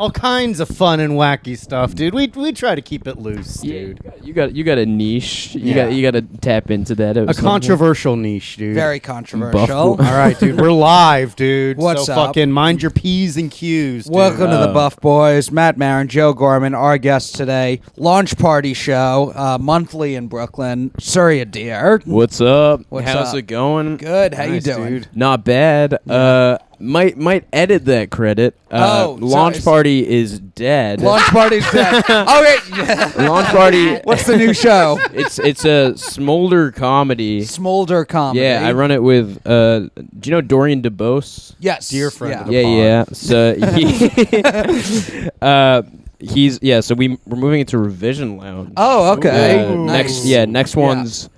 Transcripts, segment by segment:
all kinds of fun and wacky stuff, dude. We try to keep it loose, dude. You got a niche. You got to tap into that. A controversial niche, dude. Very controversial. All right, dude. We're live, dude. What's so up? Fucking mind your P's and Q's, dude. Welcome to the Buff Boys. Matt Maran, Joe Gorman, our guest today. Launch party show, monthly in Brooklyn. Surya Deer. What's up? What's How's up? it going? Good. How Nice, you doing? dude. Not bad. Might edit that credit. Launch party is dead. Launch party's dead. Okay. Launch party. What's the new show? It's a Smolder comedy. Smolder comedy. Yeah, I run it with. Do you know Dorian DeBose? Yes. Dear friend of the Yeah. So So we're moving into Revision Lounge. Oh, okay. Ooh. Next Nice. one's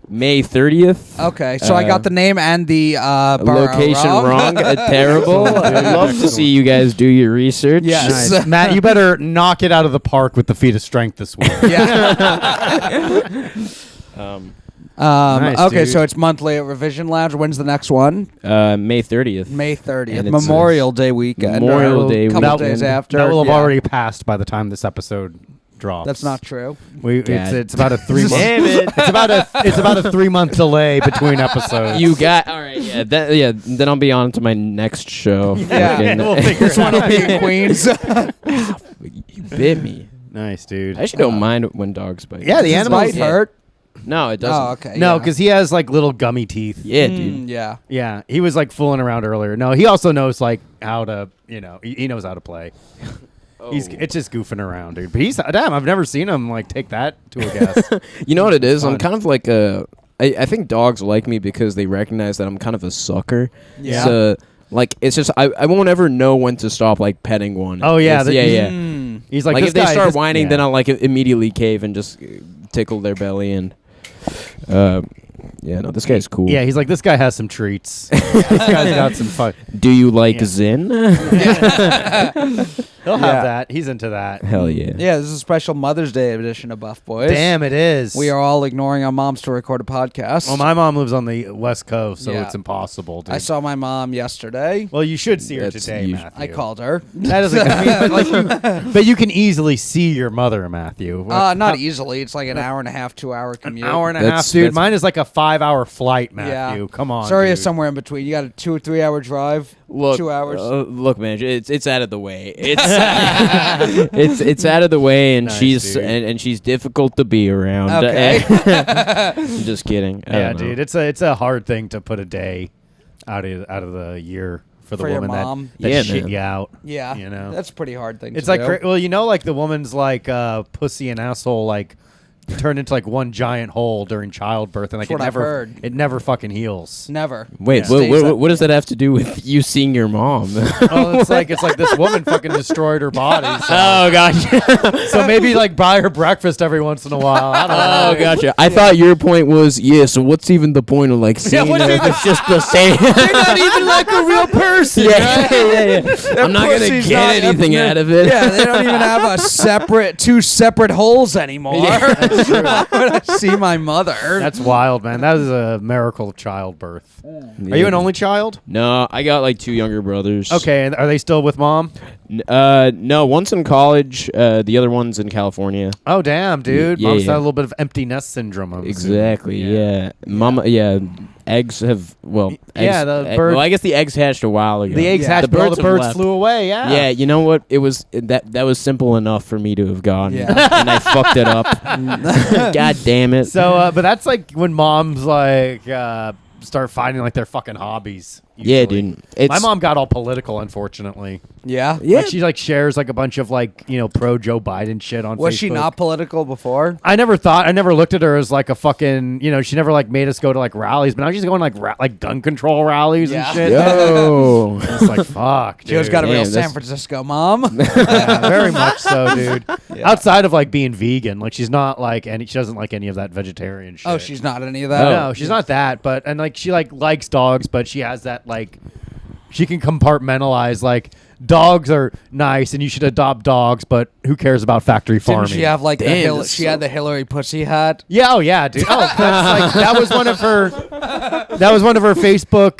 May 30th. Okay, so I got the name and the borough Location wrong. Terrible. I'd love to see you guys do your research. Yes. Nice. Matt, you better knock it out of the park with the feat of strength this week. Yeah. Nice, Okay, dude. so it's monthly at Revision Lounge. When's the next one? May 30th. May 30th. And it's Memorial Day weekend. Memorial Day couple weekend. days after. That will have Yeah. already passed by the time this episode drops. That's not true. It's about a 3 month. Damn it. It's about a 3 month delay between episodes. You got all right. Yeah. Then I'll be on to my next show. Yeah. Fucking- We'll figure This one will be in Queens. You bit me. Nice, dude. I actually don't mind when dogs bite. Yeah, the Does animals bite hurt? No, it doesn't. Oh, okay. No, yeah. because he has like little gummy teeth. Yeah, dude. Yeah. Yeah, he was like fooling around earlier. No, he also knows like how to, he knows how to play. It's just goofing around, dude. But damn, I've never seen him like take that to a guess. You know what it is? Fun. I'm kind of like I think dogs like me because they recognize that I'm kind of a sucker. Yeah. So, like, it's just I won't ever know when to stop like petting one. Oh, yeah, Yeah. He's Like this if they guy, start this- whining, yeah. then I'll like immediately cave and just tickle their belly and. No, this guy's cool. Yeah, he's like, this guy has some treats. This guy's got some fun. Do you like Yeah. Zyn? He'll have that. He's into that. Hell yeah. Yeah, this is a special Mother's Day edition of Buff Boys. Damn, it is. We are all ignoring our moms to record a podcast. Well, my mom lives on the West Coast, so Yeah. it's impossible. Dude. I saw my mom yesterday. Well, you should see her That's today, usual. Matthew. I called her. That is but you can easily see your mother, Matthew. Not easily. It's like an hour and a half, 2 hour commute. Hour and a That's- half, dude. that's- Mine is like a 5-hour flight, Matthew. Yeah. Come on. Sorry, dude. it's somewhere in between. You got a 2 or 3 hour drive. Look, 2 hours. Look, man, it's out of the way. It's it's out of the way, and Nice, she's dude. and she's difficult to be around. Okay. I'm just kidding. I Yeah, don't know. dude. It's a hard thing to put a day out of the year for the For your woman mom. that Yeah, shit man. you out. Yeah, You know? that's a pretty hard thing. It's to like do. like the woman's like pussy and asshole like turned into like one giant hole during childbirth, and like That's what I've heard. it never fucking heals. Never. Wait, Yeah. what does that have to do with you seeing your mom? Oh, it's like this woman fucking destroyed her body. So, Oh gosh. so maybe like buy her breakfast every once in a while. I don't know. Oh gotcha. I thought your point was so what's even the point of like seeing what's her if even- it's just the same. You're not even like a real person. yeah. I'm not gonna pussy's get not- anything out of it. Yeah, they don't even have two separate holes anymore. When I see my mother. That's wild, man. That is a miracle of childbirth. Are you an only child? No, I got like 2 younger brothers. Okay, and are they still with mom? No, one's in college, the other one's in California. Oh, damn, dude. Yeah, Mom's yeah. got a little bit of empty nest syndrome. I'm Exactly. assuming. Yeah. Mama. Yeah. Eggs have. Well. Yeah, eggs, the bird- Well, I guess the eggs hatched a while ago. The eggs Yeah. hatched, but all the have birds left. flew away. Yeah. Yeah. You know what? It was that was simple enough for me to have gone. Yeah. And I fucked it up. God damn it. So, but that's like when moms like start finding like their fucking hobbies. Yeah, usually. dude. It's, My mom got all political, unfortunately. Yeah. Yeah. Like, she like shares like a bunch of like pro Joe Biden shit on. Was Facebook. she not political before? I never looked at her as like a fucking, she never like made us go to like rallies, but now she's going like gun control rallies Yeah. and shit. Yo. It's like, fuck, dude. Joe's got a real Damn, San that's- Francisco mom. Yeah, very much so, dude. Yeah. Outside of like being vegan, like she's not like she doesn't like any of that vegetarian shit. Oh, she's not any of that. No, she's not that, and like she like likes dogs, but she has that like she can compartmentalize like dogs are nice and you should adopt dogs, but who cares about factory farming? Didn't she have like Damn, she had the Hillary pussy hat? Yeah, oh yeah, dude. Oh, that's like, that was one of her. That was one of her Facebook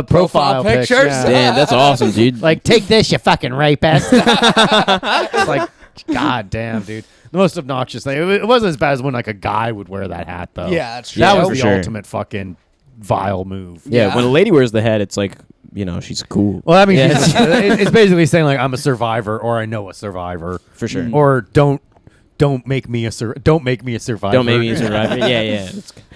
profile pictures. Yeah. Damn, that's awesome, dude. Like, take this, you fucking rapist. It's like, god damn, dude. The most obnoxious thing. It wasn't as bad as when like a guy would wear that hat, though. Yeah, that's true. That was for the sure. ultimate fucking vile move. Yeah, Yeah. when a lady wears the hat, it's like, she's cool. Well, I mean, Yeah. it's basically saying like, I'm a survivor, or I know a survivor, For sure. or don't make me a survivor. Don't make me a survivor. Yeah.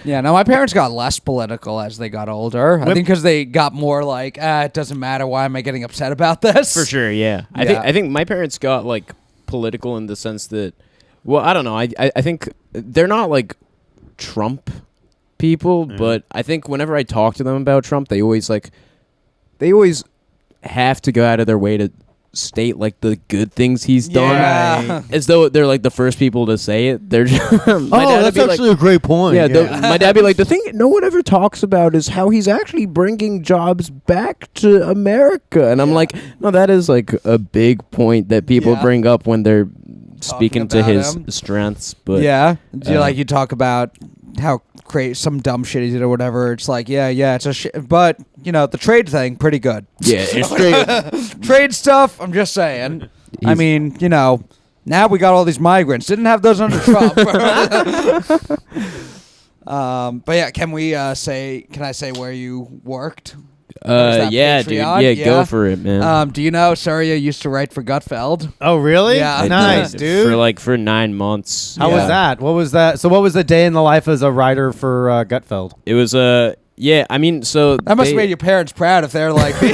Yeah, no, my parents got less political as they got older. I think because they got more like, it doesn't matter. Why am I getting upset about this? For sure, yeah. I think my parents got like political in the sense that, well, I don't know. I think they're not like Trump people, but I think whenever I talk to them about Trump, they always have to go out of their way to state like the good things he's done, Yeah. as though they're like the first people to say it. They're just, my dad would be like, a great point. yeah, my dad be like, the thing no one ever talks about is how he's actually bringing jobs back to America. And I'm like, no, that is like a big point that people Yeah. bring up when they're speaking to about his him. strengths. But Yeah. You talk about how some dumb shit he did or whatever. It's like, yeah, it's a shit. But, the trade thing, pretty good. yeah, it's straight. Trade stuff, I'm just saying. I mean, now we got all these migrants. Didn't have those under Trump. But yeah, can I say where you worked? that Yeah, dude. Patreon? Yeah, Yeah. go for it, man. Do you know Surya used to write for Gutfeld? Oh, really? Yeah. Nice, dude. For 9 months. How was that? What was that? So, what was the day in the life as a writer for Gutfeld? It was yeah. I mean, so That must have made your parents proud if they're like me.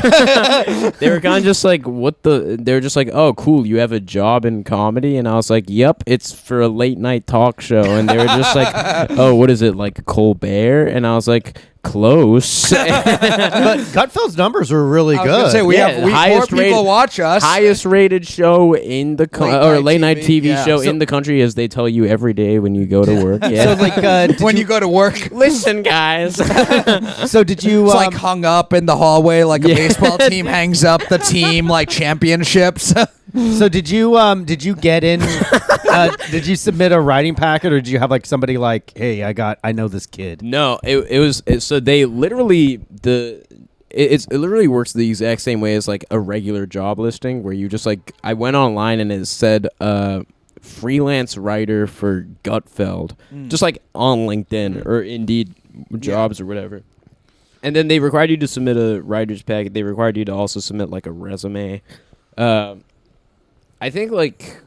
they were kind of just like, they were just like, oh, cool, you have a job in comedy? And I was like, yep, it's for a late night talk show. And they were just like, oh, what is it, like Colbert? And I was like, close. But Gutfeld's numbers were really I was gonna good. say, we Yeah, have more highest people rated- watch us. Highest rated show in the late night TV yeah. show So- in the country, as they tell you every day when you go to work. Yeah. So, like, when you go to work. Listen, guys. so did you? It's like hung up in the hallway like a Yeah. baseball team hangs up the team like championships. So did you get in? Did you submit a writing packet, or did you have like somebody like, hey, I know this kid? No, it was so they literally it literally works the exact same way as like a regular job listing, where you just like, I went online and it said freelance writer for Gutfeld, just like on LinkedIn or Indeed jobs or whatever. And then they required you to submit a writer's packet. They required you to also submit like a resume. I think like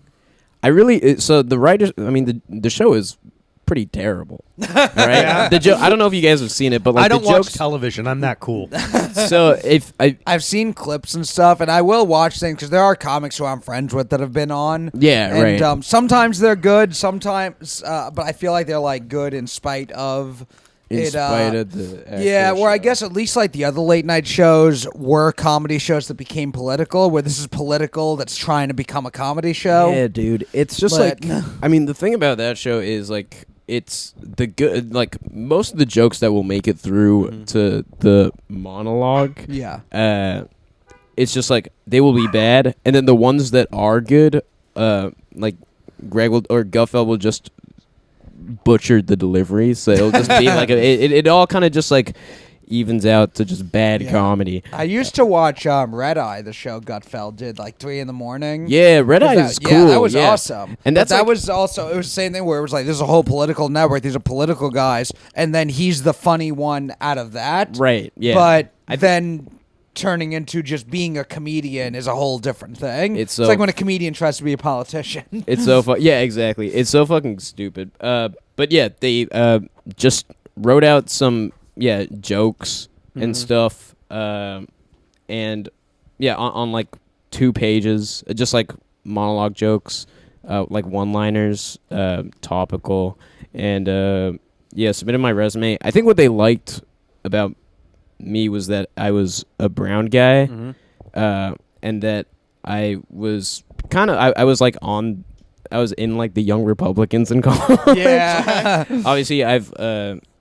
so the writers. I mean the show is pretty terrible, right? Yeah. The joke. I don't know if you guys have seen it, but like I don't the jokes. watch television. I'm that cool. So if I've seen clips and stuff, and I will watch things because there are comics who I'm friends with that have been on. Yeah, and, right. Sometimes they're good, sometimes, but I feel like they're like good in spite of. in it, spite of the Yeah, actual where I show. guess at least like the other late night shows were comedy shows that became political, where this is political that's trying to become a comedy show. Yeah, dude. It's just But- like, I mean, the thing about that show is like, it's the good, like most of the jokes that will make it through to the monologue. Yeah. It's just like they will be bad, and then the ones that are good, like Greg or Gutfeld will just butcher the delivery, so it'll just be like it all kind of just like evens out to just bad Yeah. comedy. I used to watch Red Eye, the show Gutfeld did, like 3 a.m. Yeah, Red Eye is cool. Yeah, that was yeah. awesome. And But that's that like- was also, it was the same thing where it was like, there's a whole political network, these are political guys, and then he's the funny one out of that. Right. Yeah. But I then turning into just being a comedian is a whole different thing. It's It's so- like when a comedian tries to be a politician. It's so yeah, exactly. It's so fucking stupid. But yeah, they just wrote out some jokes and stuff, and yeah, on like 2 pages, just like monologue jokes, like one-liners, topical, and submitted my resume. I think what they liked about me was that I was a brown guy, and that I was kind of I was like I was in like the Young Republicans in college. Yeah. Obviously,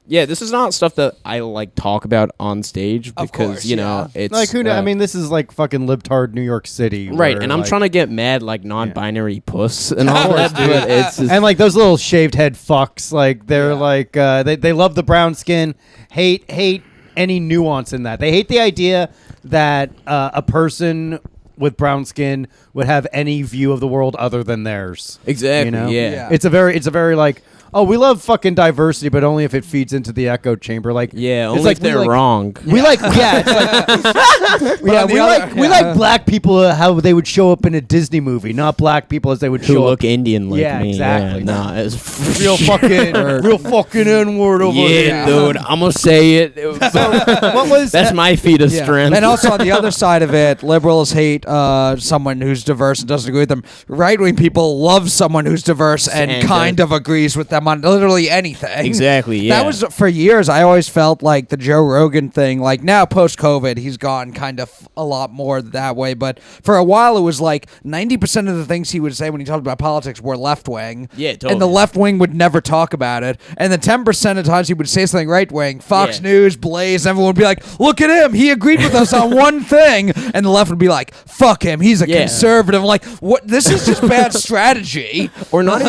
this is not stuff that I like talk about on stage because course, you know it's like who? I mean, this is like fucking libtard New York City, right? where, And I'm like, trying to get mad like non-binary puss and all that, but it's just, and like those little shaved head fucks, like they're like they love the brown skin, hate any nuance in that. They hate the idea that a person with brown skin would have any view of the world other than theirs. exactly You know? yeah. It's a very like, oh, we love fucking diversity, but only if it feeds into the echo chamber. Like, Yeah, it's only like if they're we like, wrong. We like, yeah, it's like, we like black people how they would show up in a Disney movie, not black people as they would Who show look up. Indian like Yeah, me. exactly. Yeah, nah, it's Real fucking N-word over yeah, there. dude. I'm gonna say it. What was That's my feat of strength. And also on the other side of it, liberals hate someone who's diverse and doesn't agree with them. Right-wing people love someone who's diverse and kind of agrees with them on literally anything. Exactly, yeah. That was for years. I always felt like the Joe Rogan thing. Like now, post-COVID, he's gone kind of a lot more that way. But for a while, it was like 90% of the things he would say when he talked about politics were left-wing. Yeah, totally. And the left-wing would never talk about it. And the 10% of times he would say something right-wing, Fox Yeah. News, Blaze, everyone would be like, look at him. He agreed with us on one thing. And the left would be like, fuck him. He's a Yeah. conservative. Like, what? This is just bad strategy. Or not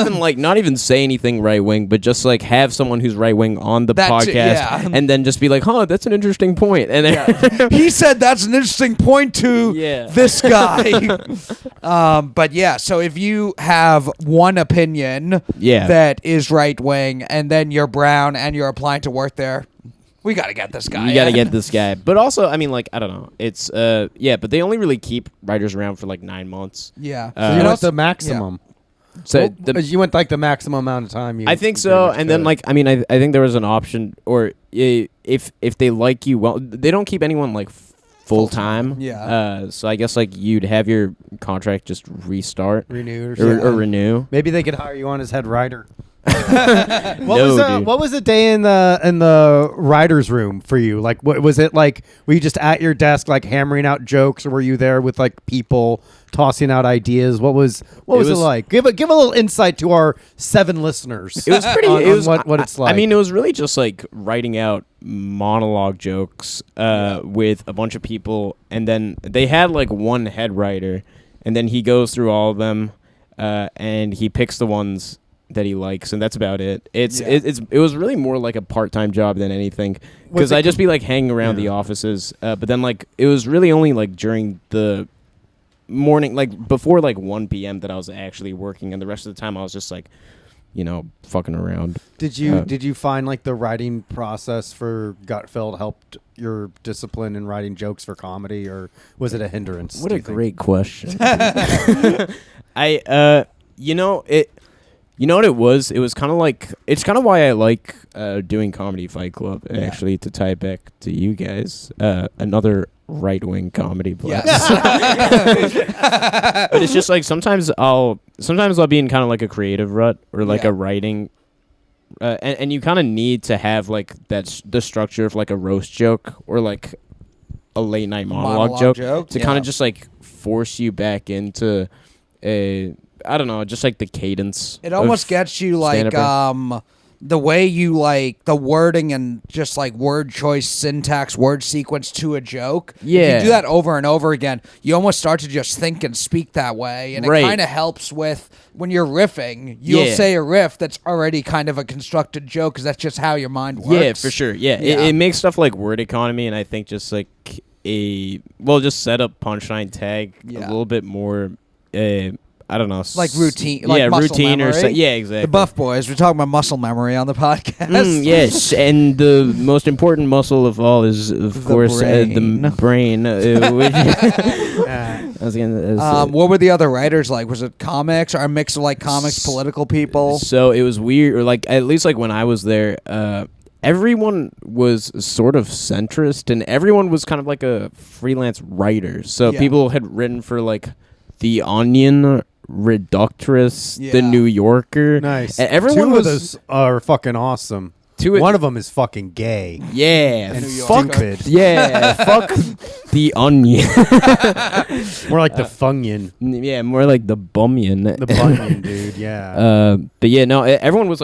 even say anything right wing, but just like have someone who's right wing on the That's- podcast, yeah. and then just be like, "Huh, that's an interesting point." And then He said that's an interesting point to Yeah. this guy. But yeah, so if you have one opinion Yeah. that is right wing, and then you're brown and you're applying to work there, we got to get this guy. you got to in. get this guy. But also, I mean, like, I don't know. It's but they only really keep writers around for like 9 months. Yeah. So you And went the maximum. So You went like the maximum amount of time. I think so. And then like, I mean, I think there was an option, or if they like you, well, they don't keep anyone like full time. Yeah. So I guess like you'd have your contract just restart renewed or renew. Maybe they could hire you on as head writer. Dude. What was the day in the writers' room for you? Like, what was it like? Were you just at your desk, like hammering out jokes, or were you there with like people tossing out ideas? What was it like? Give a little insight to our 7 listeners. It was pretty. on It was what it's like. I mean, it was really just like writing out monologue jokes with a bunch of people, and then they had like one head writer, and then he goes through all of them, and he picks the ones that he likes, and that's about it. It was really more like a part-time job than anything, because I'd just be like hanging around the offices, but then like it was really only like during the morning, like before like 1 p.m. that I was actually working, and the rest of the time I was just like, you know, fucking around. Did you find like the writing process for Gutfeld helped your discipline in writing jokes for comedy, or was it a hindrance? What do a you think? great question. You know what it was? It was kind of like, it's kind of why I like doing Comedy Fight Club, actually, to tie it back to you guys. Another right-wing comedy blast. Yes. But it's just like sometimes I'll be in kind of like a creative rut, or like a writing, and you kind of need to have like the structure of like a roast joke or like a late night monologue joke to kind of just like force you back into a, I don't know, just like the cadence. It almost gets you like the way you like the wording and just like word choice, syntax, word sequence to a joke. Yeah. If you do that over and over again, you almost start to just think and speak that way. And it kind of helps with when you're riffing, you'll say a riff that's already kind of a constructed joke because that's just how your mind works. Yeah, for sure. Yeah. It makes stuff like word economy, and I think just like just set up punchline tag a little bit more, I don't know, like routine, like muscle routine memory. or so, yeah, exactly. The Buff Boys, we're talking about muscle memory on the podcast. Yes, and the most important muscle of all is, of course, the brain. Which I was gonna, what were the other writers like? Was it comics or a mix of like comics, political people? So it was weird, or like at least like when I was there, everyone was sort of centrist, and everyone was kind of like a freelance writer. So people had written for like The Onion, Reductress, The New Yorker. Nice. And everyone 2 was of those are fucking awesome. One of them is fucking gay. Yeah, And fuck. stupid. Yeah, fuck the onion. More like the Fungion. Yeah, more like the bummion. The Bunyan, dude, yeah. But yeah, no, everyone was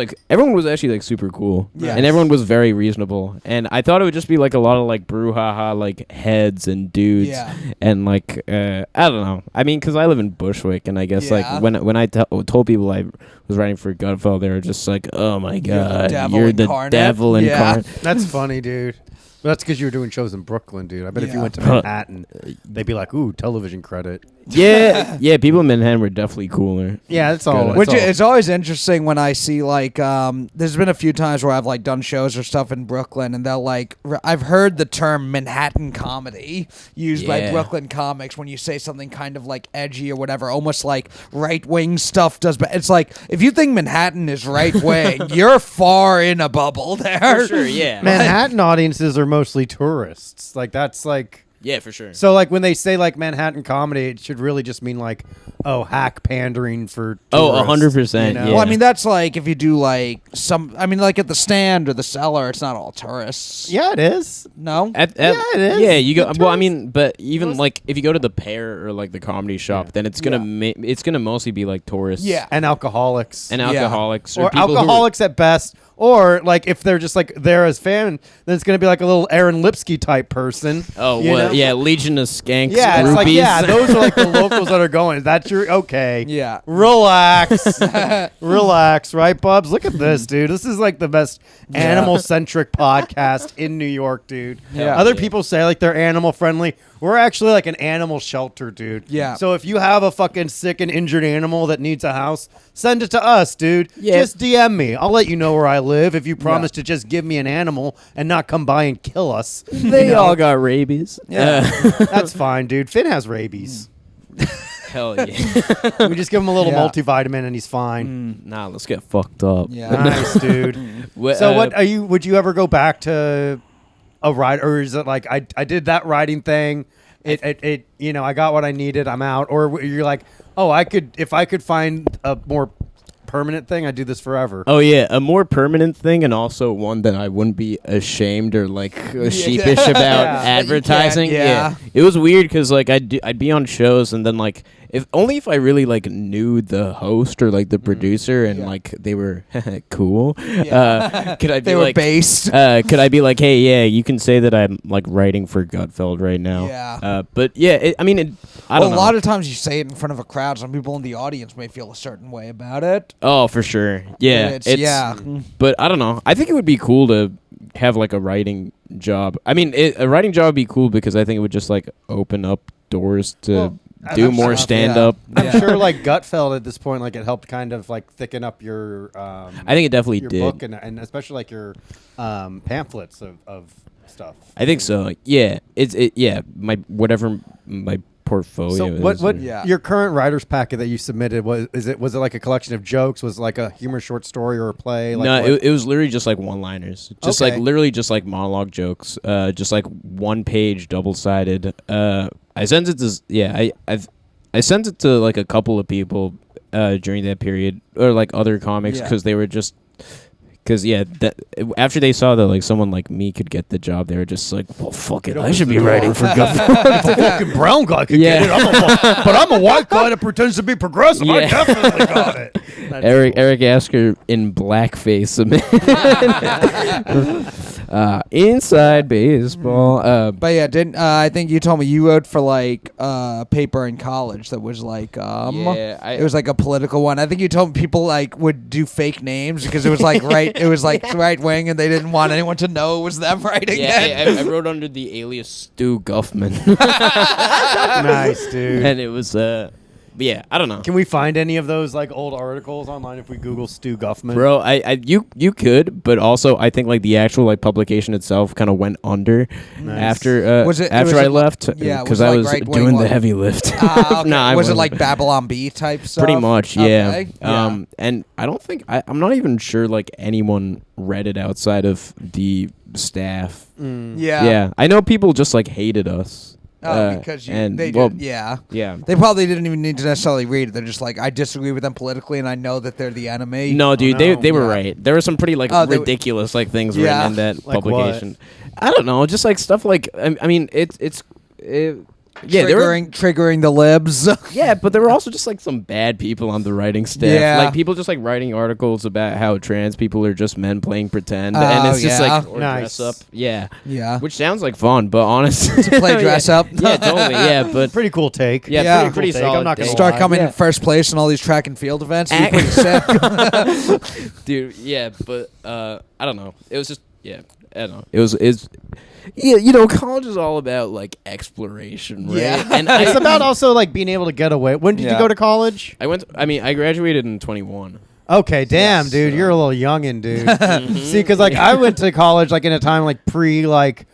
actually like super cool. Yes. And everyone was very reasonable. And I thought it would just be like a lot of like brouhaha, like heads and dudes. Yeah. And like, I don't know. I mean, because I live in Bushwick, and I guess Yeah. like when I told people I was writing for Gutfeld, they were just like, oh my God, devil you're the incarnate." devil Yeah. incarnate. That's funny, dude. But that's because you were doing shows in Brooklyn, dude. I bet if you Yeah. went to Manhattan, they'd be like, ooh, television credit. Yeah, yeah, people in Manhattan were definitely cooler. Yeah, that's all. Good. Which it's always interesting when I see like there's been a few times where I've like done shows or stuff in Brooklyn, and they'll like I've heard the term Manhattan comedy used by Yeah. Brooklyn comics when you say something kind of like edgy or whatever, almost like right wing stuff does. But it's like if you think Manhattan is right wing, you're far in a bubble there. For sure, yeah. Manhattan audiences are mostly tourists. Like, that's like... Yeah, for sure. So, like, when they say, like, Manhattan comedy, it should really just mean, like, oh, hack pandering for Oh, tourists, 100%, you know? yeah. Well, I mean that's like if you do like like at the Stand or the Cellar, it's not all tourists. Yeah, it is. No. Yeah, it is. Yeah, you go. The Well, I tourist- mean, but even Most- like if you go to the Pear or like the Comedy Shop, then it's gonna it's gonna mostly be like tourists. Yeah. And alcoholics. and Yeah. alcoholics or people who are- alcoholics at best. Or, like, if they're just, like, there as fan, then it's going to be, like, a little Aaron Lipsky type person. Oh, you well, know? yeah, Legion of Skanks. Yeah, it's like, groupies. yeah, those are, like, the locals that are going. Is that your... Okay. Yeah. Relax. Relax, right, Bubs? Look at this, dude. This is, like, the best animal-centric podcast in New York, dude. Yeah. Other Yeah. people say, like, they're animal-friendly. We're actually, like, an animal shelter, dude. Yeah. So if you have a fucking sick and injured animal that needs a house, send it to us, dude. Yeah. Just DM me. I'll let you know where I live if you promise to just give me an animal and not come by and kill us. They You know? all got rabies. Yeah. That's fine, dude. Finn has rabies. Hell yeah. We just give him a little Yeah. multivitamin and he's fine. Nah, let's get fucked up. Yeah. Nice, dude. So what are you? Would you ever go back to a ride, or is it like I did that riding thing? It you know, I got what I needed. I'm out. Or you're like, oh, I could, if I could find a more permanent thing, I'd do this forever. Oh yeah, a more permanent thing, and also one that I wouldn't be ashamed or like sheepish about Yeah. advertising. Yeah. It was weird because like I'd be on shows, and then like if I really like knew the host or like the producer, and like they were cool. Could I be They were like based. could I be like, hey, yeah, you can say that I'm like writing for Gutfeld right now. Yeah. But yeah, I mean, I don't know. A lot of times you say it in front of a crowd, some people in the audience may feel a certain way about it. Oh, for sure. Yeah. It's- yeah. But I don't know. I think it would be cool to have like a writing job. I mean, a writing job would be cool because I think it would just like open up doors to Well, do I'm more sure- stand up. I'm Yeah. sure, like Gutfeld at this point, like it helped kind of like thicken up your. I think it definitely your did. book and especially like your pamphlets of stuff. I think so. Yeah. Yeah. My portfolio So is. what Yeah. your current writer's packet that you submitted was it like a collection of jokes? Was it like a humor short story or a play? Like No, what? it was literally just like one-liners, just Okay. like literally just like monologue jokes, just like one page, double-sided. I sent it to I sent it to like a couple of people during that period, or like other comics, Yeah. because they were just that after they saw that like someone like me could get the job, they were just like, well, fuck it, I should be writing for Gutfeld. a fucking brown guy could Yeah. get it. but I'm a white guy that pretends to be progressive. I Yeah. definitely got it. That's Eric Asker in blackface. Inside baseball. But yeah, didn't I think you told me you wrote for like a paper in college that was like Yeah, it was like a political one. I think you told me people like would do fake names because it was like it was like right wing and they didn't want anyone to know it was them writing it. I wrote under the alias Stu Guffman. nice, dude. And it was but yeah, I don't know. Can we find any of those like old articles online if we Google Stu Guffman? Bro, you could, but also I think like the actual like publication itself kind of went under after Was it- after was I it like- left yeah, because was it I like was right-wing doing the one? heavy lift. Okay. Nah, I was it wasn't. like Babylon Bee type stuff? Pretty much, yeah. Okay. Yeah. And I don't think I'm not even sure like anyone read it outside of the staff. Yeah. Yeah, I know people just like hated us. Because and they well, did, yeah. yeah. They probably didn't even need to necessarily read it. They're just like, I disagree with them politically, and I know that they're the enemy. No, dude, no. they were Yeah. right. There were some pretty like They ridiculous like things Yeah. written in that Like publication. I don't know, just like stuff like I mean, yeah, there were, triggering the libs. yeah, but there were also just like some bad people on the writing staff. Yeah. Like people just like writing articles about how trans people are just men playing pretend, and it's just yeah. like or Nice. dress up. Yeah, Yeah. which sounds like fun, but honestly, To play dress up. Yeah, totally. Yeah, but Pretty cool take. yeah, Yeah. pretty Cool take. solid. I'm not gonna take. Start lie. coming Yeah. in first place in all these track and field events. It'd be pretty sick. Dude. Yeah, but I don't know. It was just I don't know. It's yeah, you know, college is all about like exploration, right? Yeah. And It's about also like being able to get away. When did you Yeah. go to college? I graduated in 21. Okay, damn, Yes, dude, so- you're a little youngin', dude. See, because like I went to college like in a time like pre like,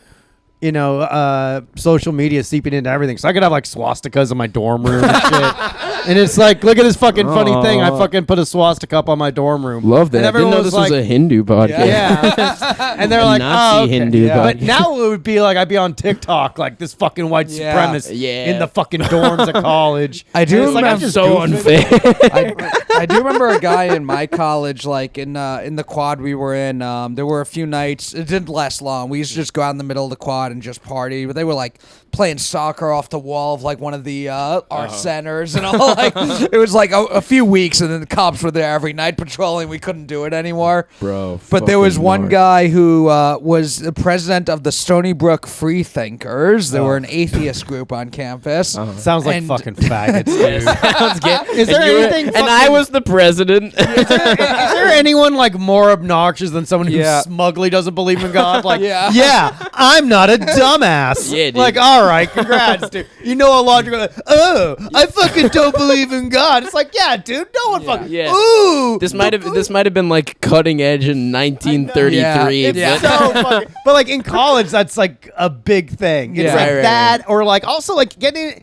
you know, social media seeping into everything, so I could have like swastikas in my dorm room and shit. And it's like, look at this fucking funny thing. I fucking put a swastika up on my dorm room. Love that. And I didn't everyone know this was like, a Hindu podcast. yeah. And they're A like, Nazi oh, okay. Hindu Yeah. But podcast. now it would be like I'd be on TikTok like this fucking white Yeah. supremacist Yeah. in the fucking dorms of college. I do And it's like, remember- I'm just so goofing. unfair. I do remember a guy in my college, like in the quad we were in. There were a few nights. It didn't last long. We used to just go out in the middle of the quad and just party. But they were like playing soccer off the wall of like one of the art centers and all. Like it was like a few weeks, and then the cops were there every night patrolling. We couldn't do it anymore. Bro. But there was fucking one narc. guy who was the president of the Stony Brook Freethinkers. They were an atheist group on campus. Sounds like And- fucking faggots, dude. Sounds good. Is there And you were- anything And I fucking- was the president. Is there anyone like more obnoxious than someone who Yeah. smugly doesn't believe in God? Like, Yeah. yeah, I'm not a dumbass. Yeah, dude. Like, all right, congrats, dude. You know a lot. You're like, oh, I fucking don't believe in God. It's like, yeah, dude, no one fucking. Yeah. Ooh, This might have been like cutting edge in 1933. It's Yeah. so fucking. But like in college, that's like a big thing. It's Yeah. like Right, that, or like also like getting.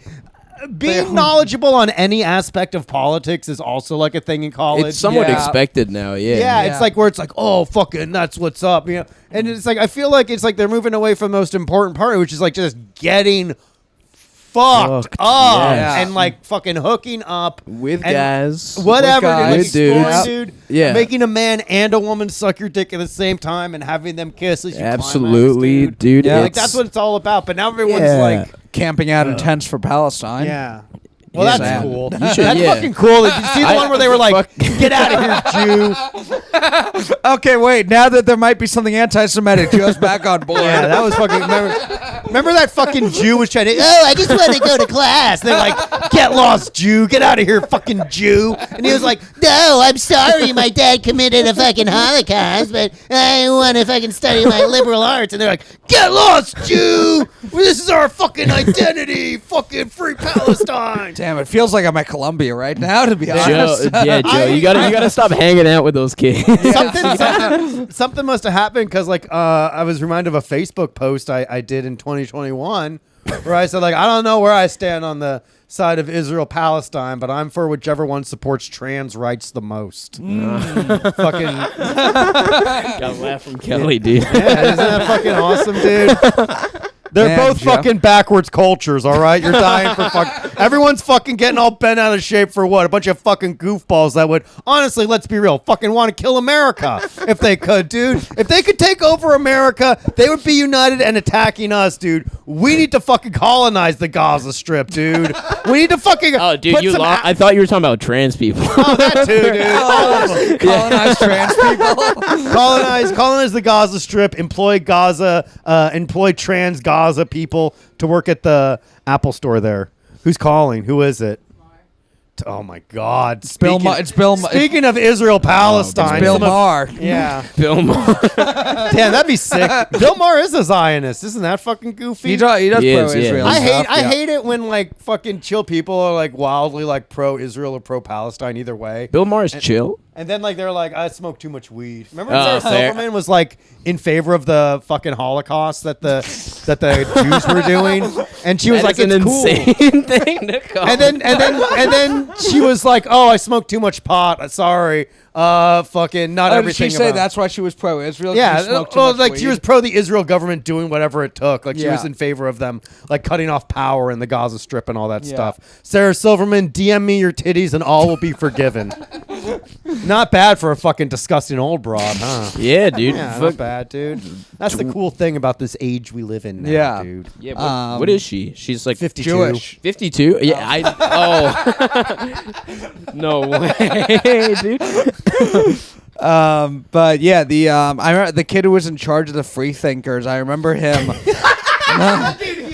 Being knowledgeable on any aspect of politics is also like a thing in college. It's somewhat Yeah. expected now. Yeah. Yeah, Yeah. it's like where it's like, oh, fucking, that's what's up, you know. And it's like I feel like it's like they're moving away from the most important part, which is like just getting fucked up yes. and like fucking hooking up With and guys. whatever, With dude, guys. like exploring, Dudes. dude. Yeah. Making a man and a woman suck your dick at the same time and having them kiss as you climax, Absolutely, dude. Yeah, like it's- that's what it's all about. But now everyone's Yeah. like, Camping out in tents for Palestine. yeah. Well, Yeah, that's man. cool. You should- That's yeah. fucking cool. Did you see the one where they were like, "Get out of here, Jew"? Okay, wait. Now that there might be something anti-Semitic, Joe's back on board. Yeah, that was fucking. Remember that fucking Jew was trying to. Oh, I just want to go to class. They're like, "Get lost, Jew! Get out of here, fucking Jew!" And he was like, "No, I'm sorry, my dad committed a fucking Holocaust, but I want to fucking study my liberal arts." And they're like, "Get lost, Jew! This is our fucking identity, fucking free Palestine." Damn, it feels like I'm at Columbia right now, to be Joe, honest. yeah, Joe, you gotta stop hanging out with those kids. Something must have happened because like I was reminded of a Facebook post I did in 2021 where I said like I don't know where I stand on the side of Israel-Palestine, but I'm for whichever one supports trans rights the most. Fucking Got a laugh from Kelly, dude. yeah, isn't that fucking awesome, dude? They're Man, both Joe. fucking backwards cultures, all right? You're dying for fuck. Everyone's fucking getting all bent out of shape for what? A bunch of fucking goofballs that would, honestly, let's be real, fucking want to kill America if they could, dude. If they could take over America, they would be united and attacking us, dude. We need to fucking colonize the Gaza Strip, dude. We need to fucking. Oh, dude, put you some lost. a- I thought you were talking about trans people. Oh, that too, dude. All of them. Colonized trans people. colonize the Gaza Strip, employ trans Gaza people to work at the Apple store there. Who's calling? Who is it? Oh my God! Bill Ma- it's Bill Ma- Speaking of Israel-Palestine, Bill some of- Maher. Yeah, Bill Maher. damn, that'd be sick. Bill Maher is a Zionist, isn't that fucking goofy? He does He is, pro-Israel yeah. stuff. I hate it when like fucking chill people are like wildly like pro-Israel or pro-Palestine either way. Bill Maher's chill. And then like they're like, I smoke too much weed. Remember Oh, Sarah fair. Silverman was like in favor of the fucking Holocaust that the that the Jews were doing, and she was That like, is "It's an cool." insane thing to call. And then she was like, "Oh, I smoked too much pot. Sorry. Fucking not Did everything." she say about- that's why she was pro-Israel? 'Cause Yeah, she smoked too well, much like weed? she was pro the Israel government doing whatever it took. Like she Yeah. was in favor of them, like cutting off power in the Gaza Strip and all that Yeah. stuff. Sarah Silverman, DM me your titties and all will be forgiven. Not bad for a fucking disgusting old broad, huh? yeah, dude. Yeah, Fuck. not bad, dude. That's the cool thing about this age we live in now, Yeah. dude. Yeah, what is she? She's like 52. Jewish. 52? Yeah, no way, dude. But yeah, I remember the kid who was in charge of the free thinkers. I remember him.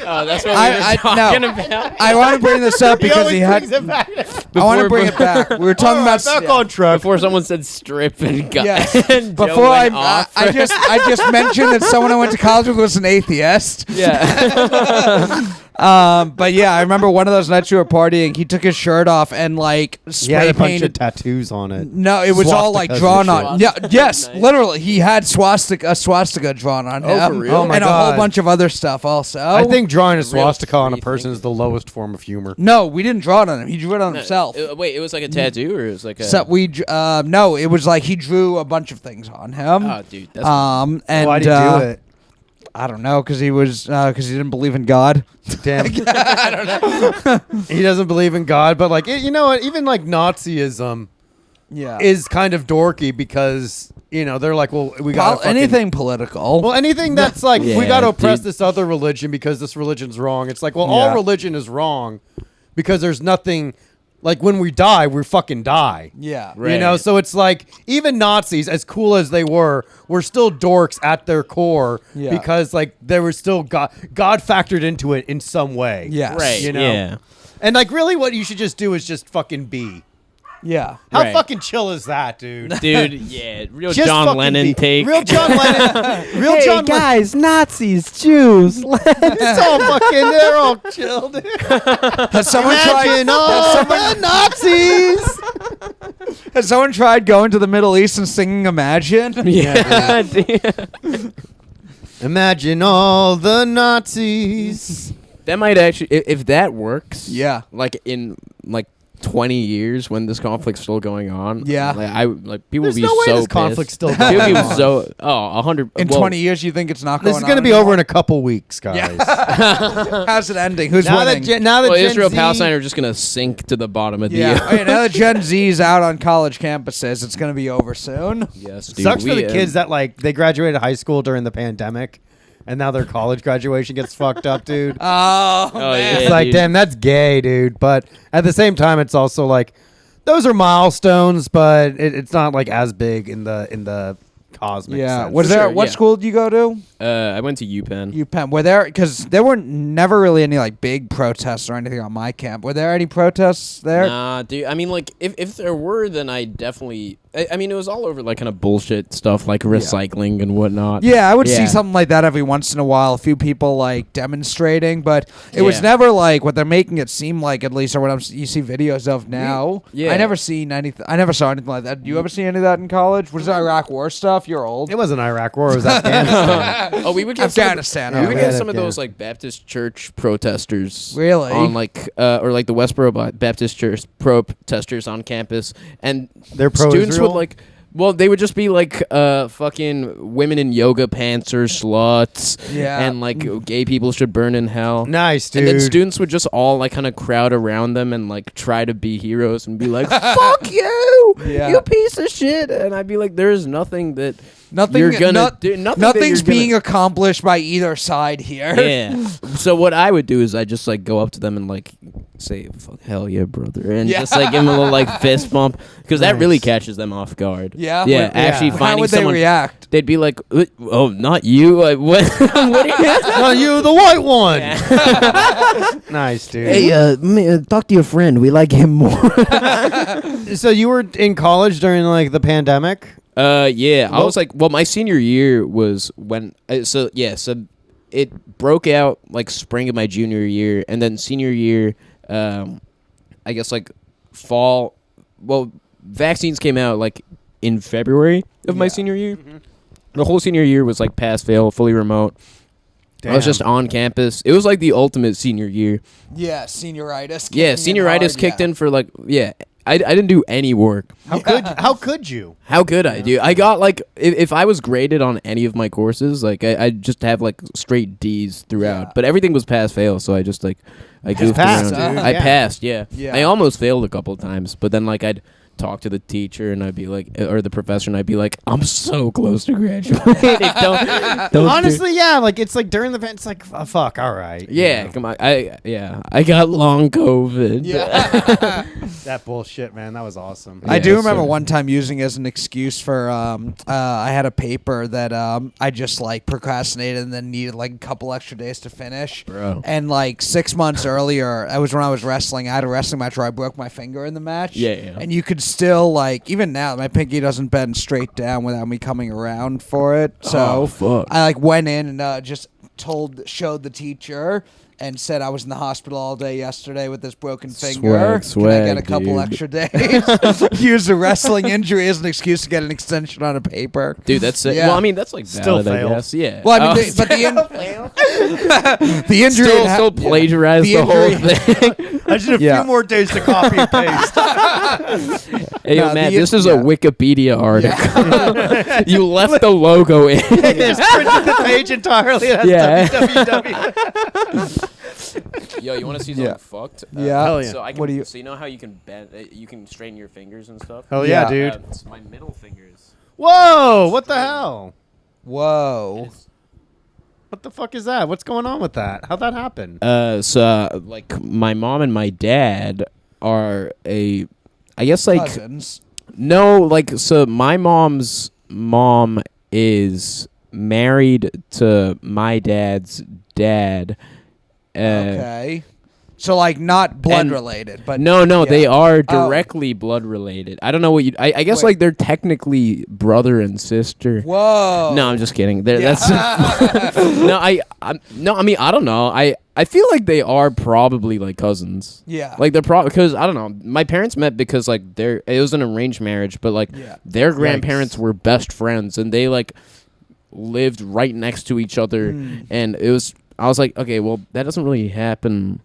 Oh, that's what we were talking about. I want to bring this up because he had. brings it back. I want to bring it back. We were talking about back on track. Before someone said strip and got Yes. and Joe Before went off. I just mentioned that someone I went to college with was an atheist. Yeah. But yeah, I remember one of those nights we were partying. He took his shirt off and like He had spray a bunch of painted. tattoos on it. No, it was all like Swastikas drawn and on. shit. Yeah, yes, Nice. literally, he had a swastika drawn on him. for real? Oh my and a God. whole bunch of other stuff also. I think drawing a real swastika on a free person is the lowest form of humor. No, we didn't draw it on him. He drew it on himself. Wait, it was like a tattoo or it was like a. So no, it was like he drew a bunch of things on him. Oh, dude. That's And Why did he do it? I don't know, because he didn't believe in God. Damn. I don't know. He doesn't believe in God, but like you know what? Even like Nazism Yeah, is kind of dorky because they're like, well, we got anything political. Well, anything that's like we Yeah, got to oppress dude. this other religion because this religion's wrong. It's like, well, Yeah. all religion is wrong because there's nothing. Like when we die, we fucking die. Yeah, Right. So it's like even Nazis, as cool as they were still dorks at their core Yeah. because like there was still God factored into it in some way. Yes. right. You know? Yeah. And like really what you should just do is just fucking be. Yeah. How Right. fucking chill is that, dude? Dude, yeah. Real Just John fucking Lennon be. take. Real John Lennon. Real John Lennon. Nazis, Jews. It's all fucking, they're all chill, dude. Has someone Imagine all the Nazis. Has someone tried going to the Middle East and singing Imagine? Yeah. dude. Imagine all the Nazis. That might actually, if that works. Yeah. Like in like 20 years when this conflict's still going on. Yeah. People There's will be no way so this conflict's pissed. still People going be on. so 100 In 20 years, you think it's not going This on? is going to be anymore? over in a couple weeks, guys. How's it ending? Who's now winning? that well, Gen Israel-Palestine Z, are just gonna sink to the bottom of yeah. the. Okay, now that Gen Z's out on college campuses, it's going to be over soon. Yes, dude. sucks for the kids that like they graduated high school during the pandemic, and now their college graduation gets fucked up, dude. Oh, yeah, It's like, dude. damn, that's gay, dude. But at the same time, it's also like those are milestones, but it's not like as big in the cosmic yeah. sense. Was For there? sure, What yeah. school did you go to? I went to UPenn. UPenn. Were there? Because there were never really any like big protests or anything on my camp. Were there any protests there? Nah, dude. I mean, like, if there were, then I definitely. I mean, it was all over like kind of bullshit stuff, like recycling and whatnot. Yeah, I would see Yeah. something like that every once in a while. A few people like demonstrating, but it was Yeah. never like what they're making it seem like. At least, or what you see videos of now. Yeah. I never seen anything. I never saw anything like that. Did you ever see any of that in college? Was it Iraq War stuff? You're old. It wasn't Iraq War. It was Afghanistan. Oh, we would get Afghanistan. Some of, we would Yeah, get some of yeah. those like Baptist church protesters. Really? On like or like the Westboro Baptist church protesters on campus, and They're students pro-Israel? would like. Well, they would just be like fucking women in yoga pants or sluts. Yeah. And like gay people should burn in hell. Nice, dude. And then students would just all like kind of crowd around them and like try to be heroes and be like, "Fuck you, Yeah. you piece of shit!" And I'd be like, "There's nothing that Nothing. you're gonna do. Nothing that Nothing's you're gonna- being accomplished by either side here. Yeah. So what I would do is I just like go up to them and like say, "Fuck, hell yeah, brother," and Yeah. just like give them a little like fist bump because that Nice. really catches them off guard. Yeah? Yeah. What- Actually, yeah. How finding would they someone. react? They'd be like, "Oh, not you! Like, what? what are you?" No, you, the white one. Nice, dude. Talk to your friend. We like him more. So you were in college during like the pandemic? Yeah. I Well- was like, well, my senior year was when. So it broke out like spring of my junior year, and then senior year, I guess like fall. Well, vaccines came out like in February of my Yeah. senior year. The whole senior year was like pass fail, fully remote. I was just on campus. It was like the ultimate senior year. Yeah, senioritis. Yeah, senioritis kicked in for like I didn't do any work. How could you? How could I do? I got like if I was graded on any of my courses, like I just have like straight D's throughout. Yeah. But everything was pass fail, so I just like I goofed passed, around. dude. I Yeah. passed, yeah. Yeah. I almost failed a couple of times, but then like I'd talk to the teacher and I'd be like, or the professor, and I'd be like, I'm so close to graduating. don't Honestly, yeah, like it's like during the event, it's like fuck, all right. Yeah, you know. come on. I got long COVID. Yeah. That bullshit, man. That was awesome. I do Yeah, remember so- one time using it as an excuse for I had a paper that I just like procrastinated and then needed like a couple extra days to finish. Bro. And like 6 months earlier, I was when I was wrestling. I had a wrestling match where I broke my finger in the match. Yeah. And you could still like even now my pinky doesn't bend straight down without me coming around for it. So Oh, fuck. I like went in and just showed the teacher. And said I was in the hospital all day yesterday with this broken finger. Can I get a couple dude. extra days? Use a wrestling injury as an excuse to get an extension on a paper. Dude, that's it. Yeah. Well, I mean, that's like Still valid, I failed. guess. Yeah. Well, I mean, Oh, but the injury still plagiarized the whole thing. I just have a Yeah. few more days to copy and paste. Hey, yo, No, Matt, the- this is yeah. a Wikipedia article. You left the logo in. Just printed the page entirely. That's Yeah. www. Yo, you want to see Yeah. something fucked? Yeah. Hell yeah. So I can, What do you- So you know how you can bend, you can straighten your fingers and stuff. Hell yeah, Yeah. dude. So my middle fingers. Whoa! What the hell? Whoa. What the fuck is that? What's going on with that? How'd that happen? So like my mom and my dad are I guess like Cousins. no, like so my mom's mom is married to my dad's dad. Okay. So like not blood and- related, but No, yeah. they are Oh. directly blood related. I don't know what you. I guess Wait. like they're technically brother and sister. Whoa. No, I'm just kidding. Yeah. That's no. I mean, I don't know. I feel like they are probably like cousins. Yeah. Like they're probably because I don't know. My parents met because like it was an arranged marriage, but like Yeah. their grandparents were best friends and they like lived right next to each other, and it was. I was like, okay, well, that doesn't really happen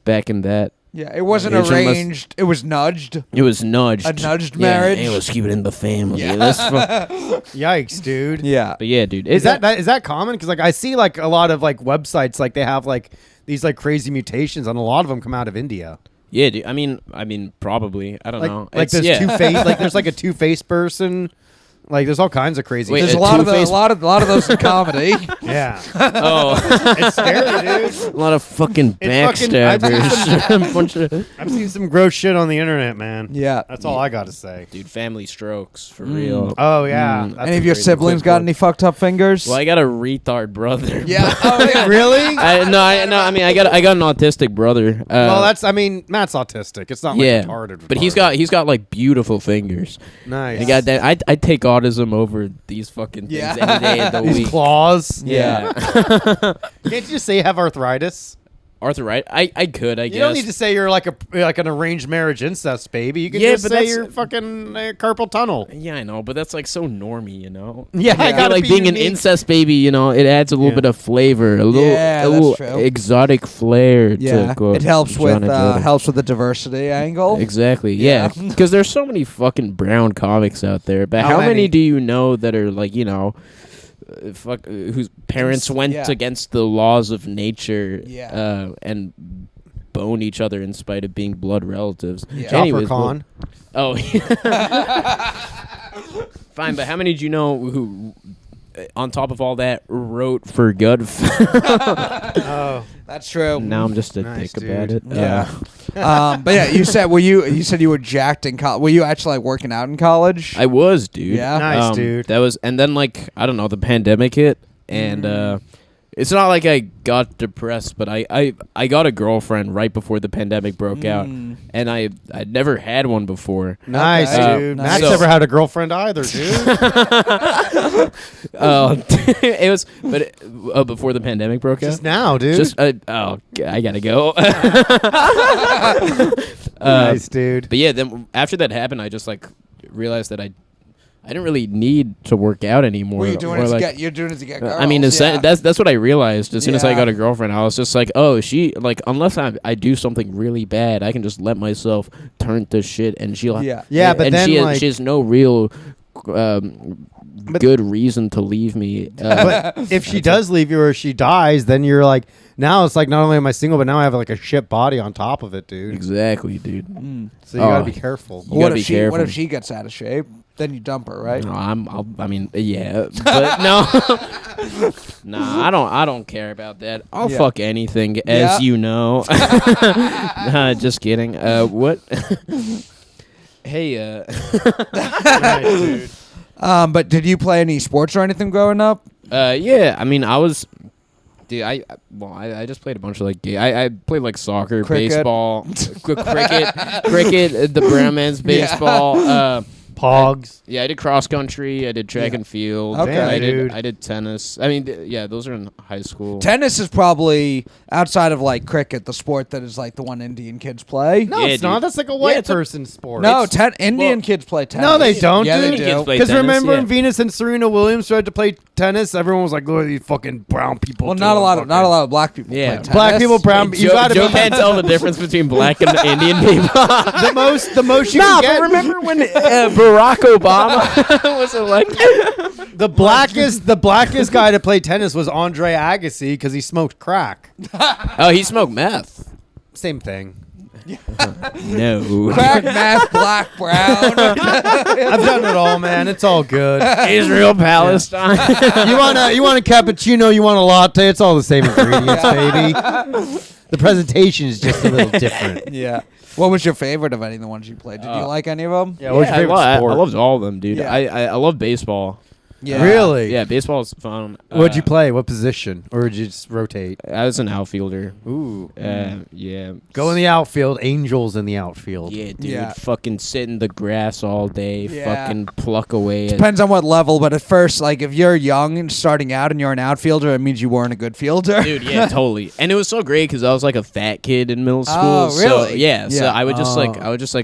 back in that. Yeah, it wasn't Asian must- arranged. It was nudged. It was nudged. A nudged Yeah, marriage? Hey, let's keep it in the family. Yeah. Yikes, dude. Yeah. But yeah, dude. Is that common? Because like I see like a lot of like websites like they have like these like crazy mutations, and a lot of them come out of India. Yeah, dude. I mean, probably. I don't Like know. like It's- there's yeah. two-faced like there's like a two-faced person. Like there's all kinds of crazy. Wait, There's shit. a lot of two-faced- a lot of those in comedy. Yeah, Oh, it's scary, dude. a lot of fucking It's fucking- backstabbers. Bunch of I've seen some gross shit on the internet, man. Yeah. That's all I gotta say. dude, family strokes for real. Oh yeah. Mm. That's Any a of your crazy siblings quick got one. any fucked up fingers? Well, I got a retard brother. Yeah. Oh yeah. Really? I mean, I got an autistic brother. Well, I mean, Matt's autistic. It's not like yeah, retarded. but he's got like beautiful fingers. nice. He got that. I take autism over these fucking things Yeah. any day of the These week. claws. Yeah. Can't you just say you have arthritis? Arthritis. I could. I You guess. don't need to say you're like an arranged marriage incest baby. You can Yeah, just but say that's- you're fucking carpal tunnel. Yeah, I know, but that's like so normy, you know. Yeah, I I feel gotta like be being an unique. incest baby, you know, it adds a little Yeah. bit of flavor, a little, Yeah, a that's little true. exotic flair. Yeah. To quote It helps with John Jordan. the diversity angle. Exactly. Yeah. Yeah, because there's so many fucking brown comics out there. But How how many many? do you know that are like whose parents went Yeah. against the laws of nature, Yeah. and bone each other in spite of being blood relatives. Yeah. Anyways, Khan. oh, fine. But how many do you know who, on top of all that, wrote for Gutfeld? Oh, That's true. Now I'm just a Nice, dick about it. dude. Yeah. But yeah, you said you were jacked in college. Were you actually like working out in college? I was, dude. Yeah? Nice, dude. That was, and then like I don't know, the pandemic hit, and it's not like I got depressed, but I got a girlfriend right before the pandemic broke out, and I'd never had one before. nice, Okay. dude. Nice. Matt's never had a girlfriend either, dude. It was, but before the pandemic broke out. Just now, dude. Just I gotta go. Nice, dude. But yeah, then after that happened, I just like realized that I didn't really need to work out anymore. Well, you're doing Or, it to like, get. You're doing it to get girls. I mean, that's what I realized as soon as I Yeah. got a girlfriend. I was just like, oh, unless I do something really bad, I can just let myself turn to shit, and she'll Yeah, but and then, she has no real good reason to leave me. But if she does leave you or she dies, then you're like, now it's like not only am I single, but now I have like a shit body on top of it, dude. Exactly, dude. So you gotta be careful. You gotta be What careful. if she gets out of shape? Then you dump her, right? No, I mean, yeah, but no, nah, I don't care about that. I'll Yeah. fuck anything, Yeah. as you know. Just kidding. What? Hey, Dude. But did you play any sports or anything growing up? yeah. I mean, I was. Dude, I just played a bunch of like I played like soccer, Cricket. baseball, cricket, the brown man's baseball. Pogs. Yeah, I did cross country. I did track and field. Okay. Damn, I did tennis. I mean, yeah, those are in high school. Tennis is probably outside of like cricket, the sport that is like the one Indian kids play. No, Yeah, it's not. dude. That's like a white it's a- person sport. No, Indian kids play tennis. No, they don't, Yeah, dude. they Kids do. play Because tennis, remember yeah. when Venus and Serena Williams tried to play tennis, everyone was like, "Look at these fucking brown people." Well, not a lot of black people Yeah. play tennis. Black people, brown. You Joe, gotta Joe be can't tell the difference between black and Indian people. the most you Nah, can get. but remember when Barack Obama was elected? The blackest guy to play tennis was Andre Agassi because he smoked crack. Oh, he smoked meth. Same thing. No. Crack, math, black, brown. I've done it all, man. It's all good. Israel-Palestine. You want a cappuccino? You want a latte? It's all the same ingredients, baby. The presentation is just a little different. Yeah. What was your favorite of any of the ones you played? Did you like any of them? Yeah, what's your favorite I sport? loved all of them, dude. Yeah. I love baseball. Yeah. Really? Yeah, baseball is fun. What'd you play? What position? Or did you just rotate? I was an outfielder. Ooh. Yeah. Go in the outfield. Angels in the outfield. Yeah, dude. Yeah. Fucking sit in the grass all day. Yeah. Fucking pluck away. Depends on what level, but at first, like if you're young and starting out and you're an outfielder, it means you weren't a good fielder. Dude, yeah, totally. And it was so great because I was like a fat kid in middle school. Oh, So, really? yeah. So Yeah. I would just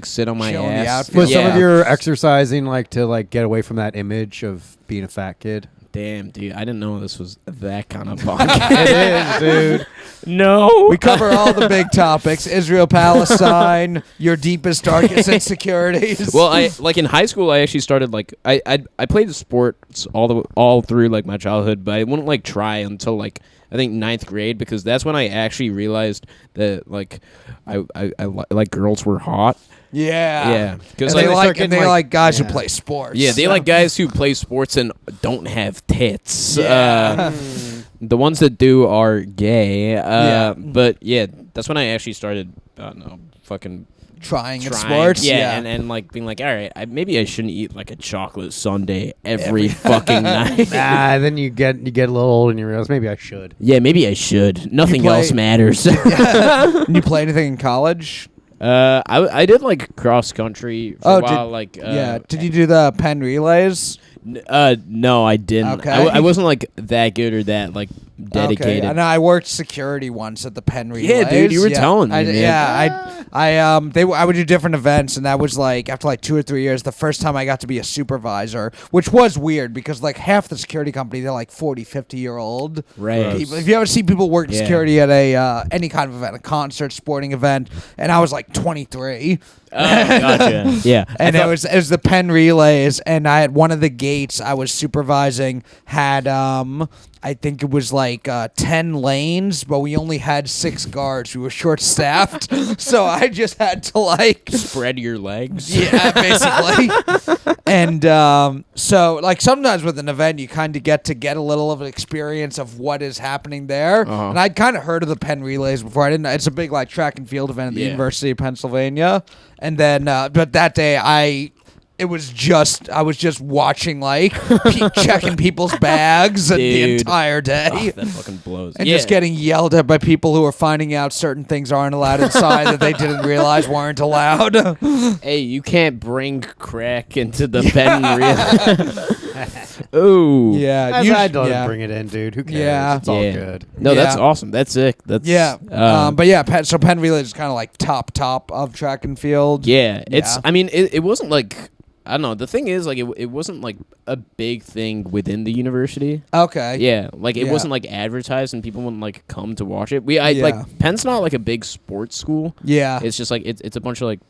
sit on my Chill in the ass. outfield. Was yeah. some of your exercising like to like get away from that image of being a fat kid? Damn, dude. I didn't know this was that kind of podcast. It is, dude. No. We cover all the big topics: Israel-Palestine, your deepest, darkest insecurities. Well, I like in high school. I actually started like I played the sports all through like my childhood, but I wouldn't like try until like I think 9th grade because that's when I actually realized that like I like girls were hot. yeah, Yeah, because And they they like start getting, and they like- like guys yeah. who play sports. yeah, they like guys who play sports and don't have tits. Yeah. The ones that do are gay. Yeah. But yeah, that's when I actually started. Fucking trying at trying. sports. Yeah, and like being like, all right, maybe I shouldn't eat like a chocolate sundae every fucking night. Then you get a little old and you realize maybe I should. Yeah, maybe I should. Nothing play- else matters. And you play anything in college? I did like cross country for a while. Yeah. Did you do the Penn relays? No, I didn't. Okay. I wasn't like that good or that like dedicated. Okay. And I worked security once at the Penn Relays. Yeah, dude, you were telling me, man. Yeah, I would do different events, and that was like after like 2 or 3 years, the first time I got to be a supervisor, which was weird because like half the security company they're like 40, 50-year-old Right. people. If you ever see people work Yeah. security at a any kind of event, a concert, sporting event, and I was like 23. Oh, gotcha. Yeah. And it was the Penn Relays, and I had one of the gates I was supervising had I think it was like 10 lanes, but we only had 6 guards. We were short staffed, so I just had to like spread your legs. yeah, basically. And so like sometimes with an event you kind of get a little of an experience of what is happening there. Uh-huh. And I'd kind of heard of the Penn Relays before. I didn't. It's a big like track and field event at the Yeah. University of Pennsylvania. And then but that day I was just watching like checking people's bags the Dude. entire day. Oh, that fucking blows. And yeah. just getting yelled at by people who are finding out certain things aren't allowed inside that they didn't realize weren't allowed. Hey, you can't bring crack into the Penn Reel. Ooh. Yeah, I don't yeah. bring it in, dude. Who cares? Yeah. It's all Yeah. good. No, that's Yeah. awesome. That's sick. That's Yeah, but yeah, so Penn Relay is kind of like top of track and field. yeah. It's. Yeah. I mean, it wasn't like. I don't know. The thing is, like, it wasn't like a big thing within the university. Okay. Yeah, like it Yeah. wasn't like advertised, and people wouldn't like come to watch it. Yeah. Like Penn's not like a big sports school. Yeah. It's just like it's a bunch of like,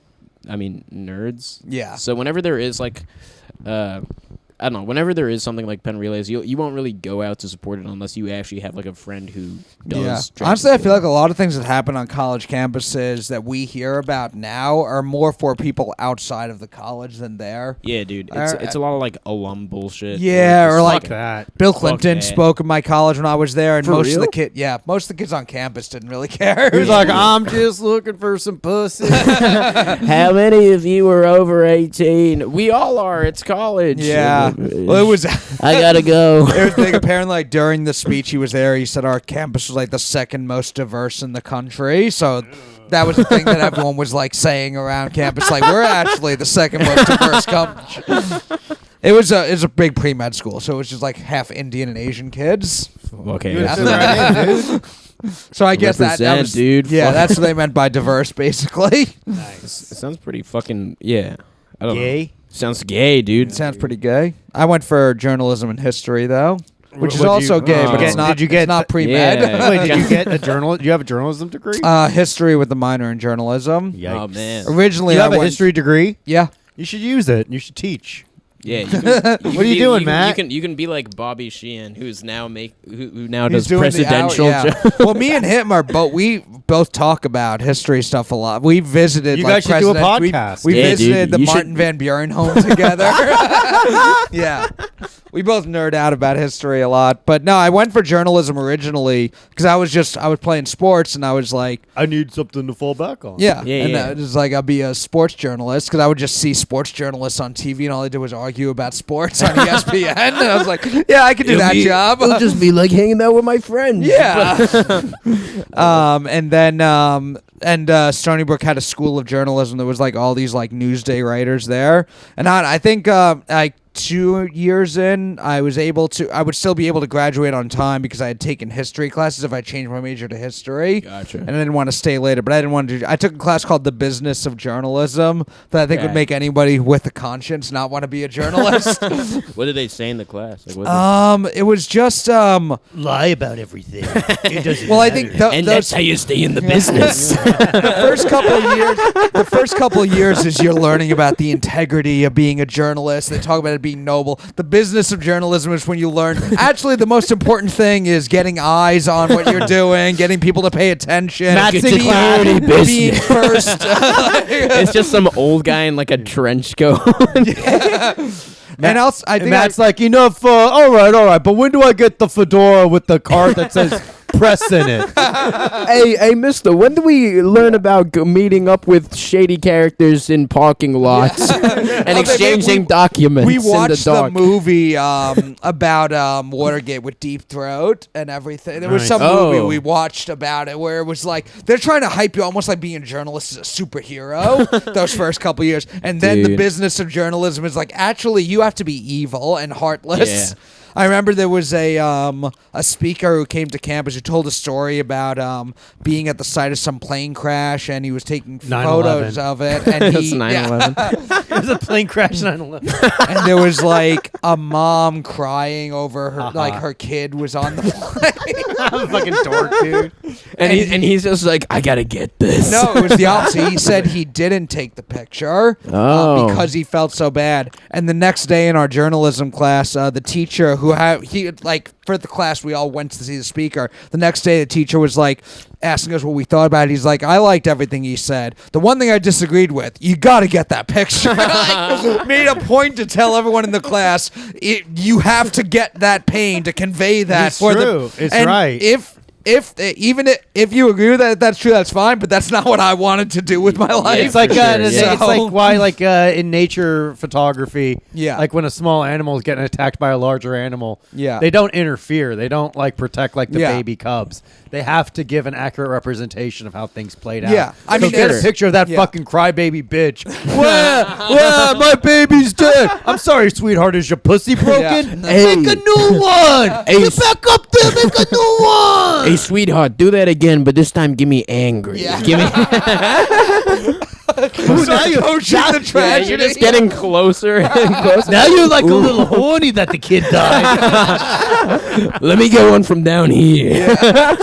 I mean, nerds. Yeah. So whenever there is like, I don't know. Whenever there is something like Penn Relays, you won't really go out to support it unless you actually have like a friend who does. Yeah. Honestly, I feel like a lot of things that happen on college campuses that we hear about now are more for people outside of the college than there. Yeah, dude. It's a lot of like alum bullshit. Yeah, or just like that. Bill Clinton that. spoke at my college when I was there, and For most of real? most of the kids on campus didn't really care. He was like, I'm just looking for some pussy. How many of you are over 18? We all are. It's college. yeah. Well, it was. I gotta go. It was big. Apparently, like during the speech he was there, he said our campus was like the second most diverse in the country. So that was the thing that everyone was like saying around campus. Like, we're actually the second most diverse country. It was a big pre-med school, so it was just like half Indian and Asian kids. Okay. Good that's- shit, dude. So I guess that Represent, was dude. Yeah, Fuck. that's what they meant by diverse, basically. It sounds pretty fucking I don't know. Gay? Sounds gay, dude. It sounds pretty gay. I went for journalism and history though, which is What'd also you- gay, but oh. it's not. Did you get it's not the- pre-med. Yeah. Wait, did you get a journal? Do you have a journalism degree? History with a minor in journalism. Yikes. Oh man. Originally, You I have a went, history degree? Yeah. You should use it. You should teach. Yeah. What are you doing, Matt? You can be like Bobby Sheehan, who's now who now He's does doing presidential. Well, me and him are we both talk about history stuff a lot. We visited. You like guys should do a president- podcast. We Yeah, visited dude, the you should- Martin Van Buren home together. Yeah, we both nerd out about history a lot. But no, I went for journalism originally because I was playing sports and I was like, I need something to fall back on. yeah, Yeah, and yeah. it was like I'll be a sports journalist because I would just see sports journalists on TV and all they did was argue about sports on ESPN, and I was like, yeah, I could do that job. It'll just be like hanging out with my friends. Yeah. And then Stony Brook had a school of journalism. There was like all these like Newsday writers there, and I think like 2 years in, I would still be able to graduate on time because I had taken history classes if I changed my major to history. Gotcha. And I didn't want to stay later, but I didn't want to I took a class called The Business of Journalism that I think would Okay. make anybody with a conscience not want to be a journalist. What did they say in the class? Like, what It was just Lie about everything. It doesn't well, I think and that's how you stay in the business. the first couple of years is you're learning about the integrity of being a journalist. They talk about it being noble. The business of journalism is when you learn actually the most important thing is getting eyes on what you're doing, getting people to pay attention. Matt's in clarity being business. first. It's just some old guy in like a trench coat. And else, I think Matt's like, enough. All right. But when do I get the fedora with the card that says press in it? hey, mister, when do we learn about meeting up with shady characters in parking lots and exchanging documents we in the watched the dark? movie about Watergate with Deep Throat and everything. There was Nice. some movie Oh. we watched about it where it was like they're trying to hype you almost like being a journalist is a superhero those first couple years, and then the Dude. business of journalism is like actually you have to be evil and heartless. Yeah. I remember there was a speaker who came to campus who told a story about being at the site of some plane crash and he was taking 9/11. photos of it and That's he 9/11. It was a plane crash 9/11. and there was like a mom crying over her like her kid was on the plane. I'm a fucking dork, dude. And he's just like, I gotta get this. No, it was the opposite. He said he didn't take the picture Oh. because he felt so bad. And the next day in our journalism class, the teacher for the class we all went to see the speaker. The next day, the teacher was like asking us what we thought about it. He's like, I liked everything he said. The one thing I disagreed with, you got to get that picture. Like, made a point to tell everyone in the class, you have to get that pain to convey that. It's for true. It's and right. If you agree with that, that's true. That's fine. But that's not what I wanted to do with my life. It's like for sure, it's yeah. like why in nature photography, Yeah. like when a small animal is getting attacked by a larger animal, Yeah. they don't interfere. They don't like protect like the Yeah. baby cubs. They have to give an accurate representation of how things played out. Yeah. I So mean, get a it's- picture of that yeah. fucking crybaby bitch. Wah, my baby's dead. I'm sorry, sweetheart. Is your pussy broken? Hey. Make a new one. Hey, Get back up there. Make a new one. Hey, sweetheart, do that again, but this time give me angry. Yeah. Give me. now you're the tragedy. You're just getting closer and closer. Now you're like a little horny that the kid died. Let me get one from down here.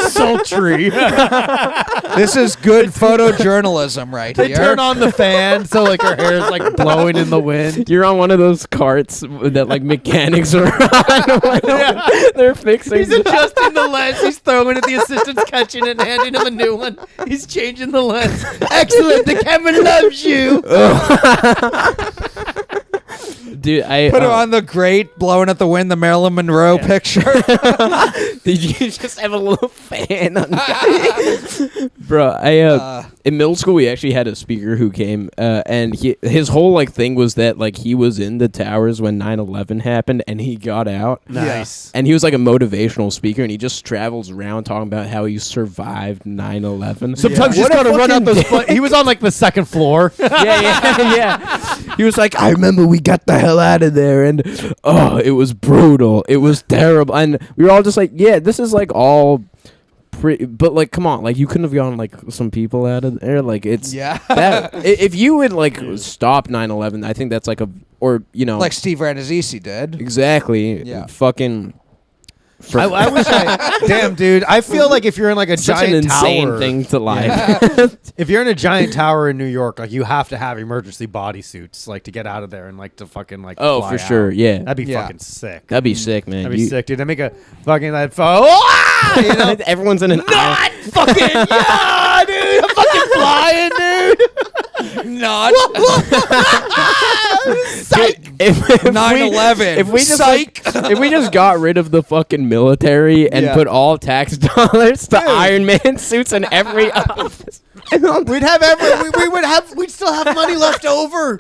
Sultry. This is good photojournalism right They here. turn on the fan so like her hair is like blowing in the wind. You're on one of those carts that like mechanics are on. They're fixing. He's adjusting the lens. He's throwing it. The assistant's catching it and handing him a new one. He's changing the lens. Excellent. The camera loves you. Dude, I Put her on the grate, blowing at the wind, the Marilyn Monroe picture. Did you just have a little fan on? Bro, in middle school we actually had a speaker who came, and his whole like thing was that like he was in the towers when 9/11 happened, and he got out. Nice. And he was like a motivational speaker, and he just travels around talking about how he survived 9/11. Sometimes you just gotta run up those. He was on like the second floor. yeah. He was like, I remember we got the hell out of there, and it was brutal. It was terrible, and we were all just like, yeah, this is like all. But like, come on, like you couldn't have gotten like some people out of there. Like it's that if you would like stop 9/11, I think that's like like Steve Rannazzisi did. Exactly. Yeah. Fucking. I wish damn, dude. I feel like if you're in like a Such giant an insane tower, thing to lie. if you're in a giant tower in New York, like you have to have emergency bodysuits, like to get out of there and like to fucking like. Oh, fly for sure, out. yeah. That'd be fucking sick. That'd be sick, man. That'd be sick, dude. They make a fucking that. You know? Everyone's in an Not fucking yeah, dude. I'm fucking flying, dude. Not Psych. If 9/11. If we just Psych. if we just got rid of the fucking military and put all tax dollars to Iron Man suits in every office. We'd still have money left over.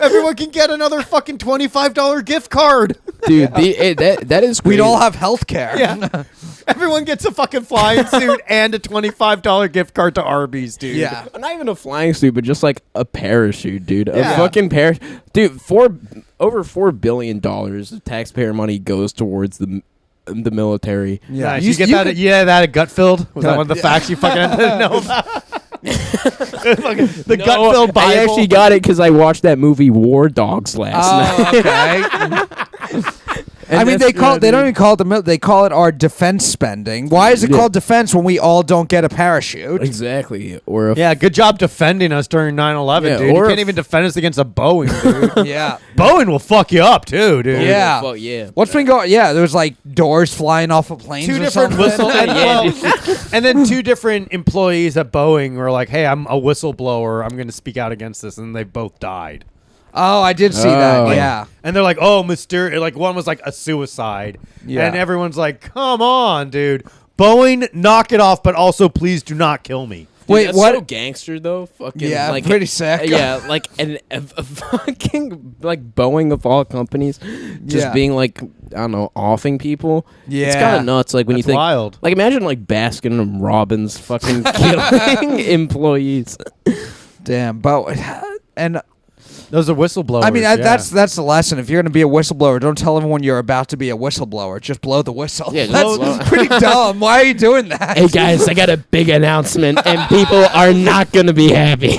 Everyone can get another fucking $25 gift card. Dude, that is We'd crazy. all have health care. Yeah. Everyone gets a fucking flying suit and a $25 gift card to Arby's, dude. Yeah. Not even a flying suit, but just like a parachute, dude. Yeah. A fucking parachute. Dude, over $4 billion of taxpayer money goes towards the military. Yeah. Nice. You get that? That at Gutfeld? Was that one of the facts you fucking didn't know about? the Gutfeld Bible. I actually got it because I watched that movie War Dogs last night. Okay. I mean, they don't even call it they call it our defense spending. Why is it called defense when we all don't get a parachute? Exactly. Or good job defending us during 9/11, dude. You can't even defend us against a Boeing, dude. Yeah. Boeing will fuck you up, too, dude. Yeah. Well, yeah. What's been going? Yeah, there was like doors flying off of planes. Two or different something. whistles. And then two different employees at Boeing were like, hey, I'm a whistleblower. I'm going to speak out against this. And they both died. Oh, I did see that. Yeah. And they're like, oh, mysterious. Like one was like a suicide. Yeah. And everyone's like, come on, dude. Boeing, knock it off, but also please do not kill me. Dude, Wait, that's what? so gangster though. Fucking Yeah, like, pretty sick. Yeah, like a fucking like Boeing of all companies, just being like, I don't know, offing people. Yeah. It's kind of nuts. Like when That's you think, wild. like imagine like Baskin and Robbins fucking killing employees. Damn, but and Those are whistleblowers. I mean that's the lesson. If you're going to be a whistleblower, don't tell everyone you're about to be a whistleblower. Just blow the whistle. Yeah, just that's blow- pretty dumb. Why are you doing that? Hey guys, I got a big announcement, and people are not gonna be happy.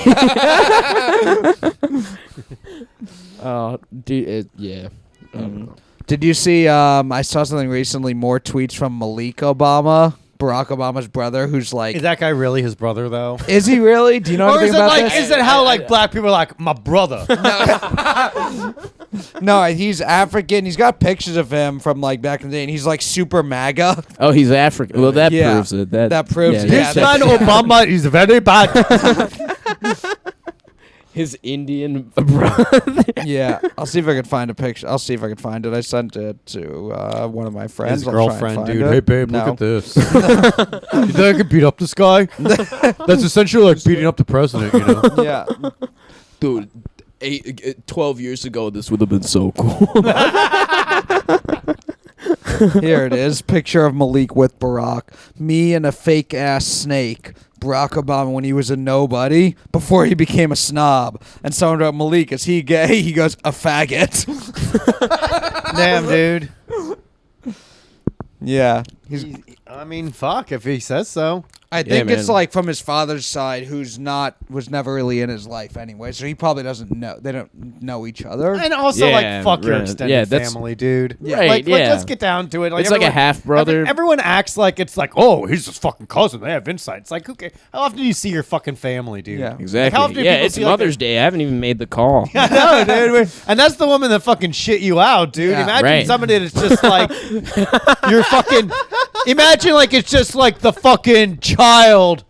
Dude, yeah. I don't know. Did you see? I saw something recently. More tweets from Malik Obama, Barack Obama's brother, who's like, Is that guy really his brother, though? is he really? Do you know Or anything is it about like, this? is it how like black people are like, my brother? No, he's African. He's got pictures of him from like back in the day, and he's like super MAGA. Oh, he's African. Well, that Yeah. proves it. That proves it. This Yeah, man Obama is very bad. His Indian brother. Yeah, I'll see if I can find a picture. I'll see if I can find it. I sent it to one of my friends. His I'll try and girlfriend, find dude. it. Hey, babe, No. look at this. You think I could beat up this guy? That's essentially like beating up the president, you know? Yeah. Dude, 12 years ago, this would have been so cool. Here it is. Picture of Malik with Barack. Me and a fake ass snake. Barack Obama when he was a nobody before he became a snob. And someone wrote, Malik, is he gay? He goes, a faggot. Damn, dude. Yeah. I mean, fuck, if he says so. I think man. it's like from his father's side, was never really in his life anyway, so he probably doesn't know. They don't know each other. And also, Yeah, fuck your right. extended Yeah, that's- family, dude. Right, Like, yeah. let's get down to it. It's like a everyone- half-brother. Everyone acts like it's like, oh, he's his fucking cousin. They have insight. It's like, okay, how often do you see your fucking family, dude? Yeah. Like, Exactly. how often do Yeah, people it's see, like, Mother's Day. I haven't even made the call. I know, dude. And that's the woman that fucking shit you out, dude. Yeah. Imagine Right. somebody that's just like you're fucking. Imagine like it's just like the fucking child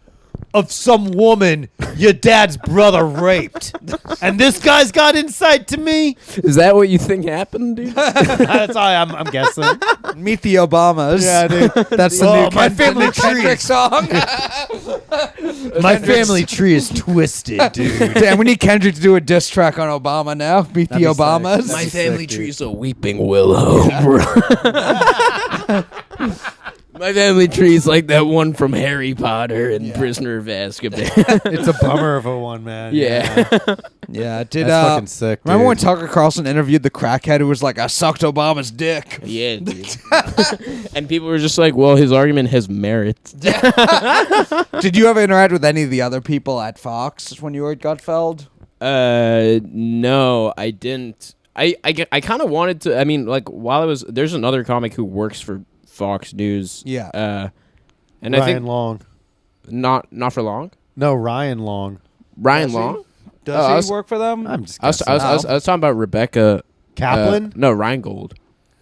of some woman your dad's brother raped, and this guy's got insight to me. Is that what you think happened, dude? That's all I'm guessing. Meet the Obamas. Yeah, dude. That's the Oh, new my Ken- family the new Kendrick tree. song. My family tree is twisted, dude. Damn, we need Kendrick to do a diss track on Obama now. Meet That'd the be sick. Obamas. My My sick, family dude. tree's a weeping willow, bro. My family tree's like that one from Harry Potter and Prisoner of Azkaban. It's a bummer of a one, man. Yeah. Yeah, did That's fucking sick. remember dude. when Tucker Carlson interviewed the crackhead who was like, "I sucked Obama's dick"? Yeah, dude. And people were just like, well, his argument has merit. Did you ever interact with any of the other people at Fox when you were at Gutfeld? No, I didn't. I kind of wanted to. I mean, like, while I was there's another comic who works for Fox News. Yeah. And Ryan I think Long. not for long. No, Ryan Long. Ryan Does he? Long. Does I he was- work for them? I'm just I was, guessing. I, was, I, was, I was talking about Rebecca Kaplan. no, Reingold.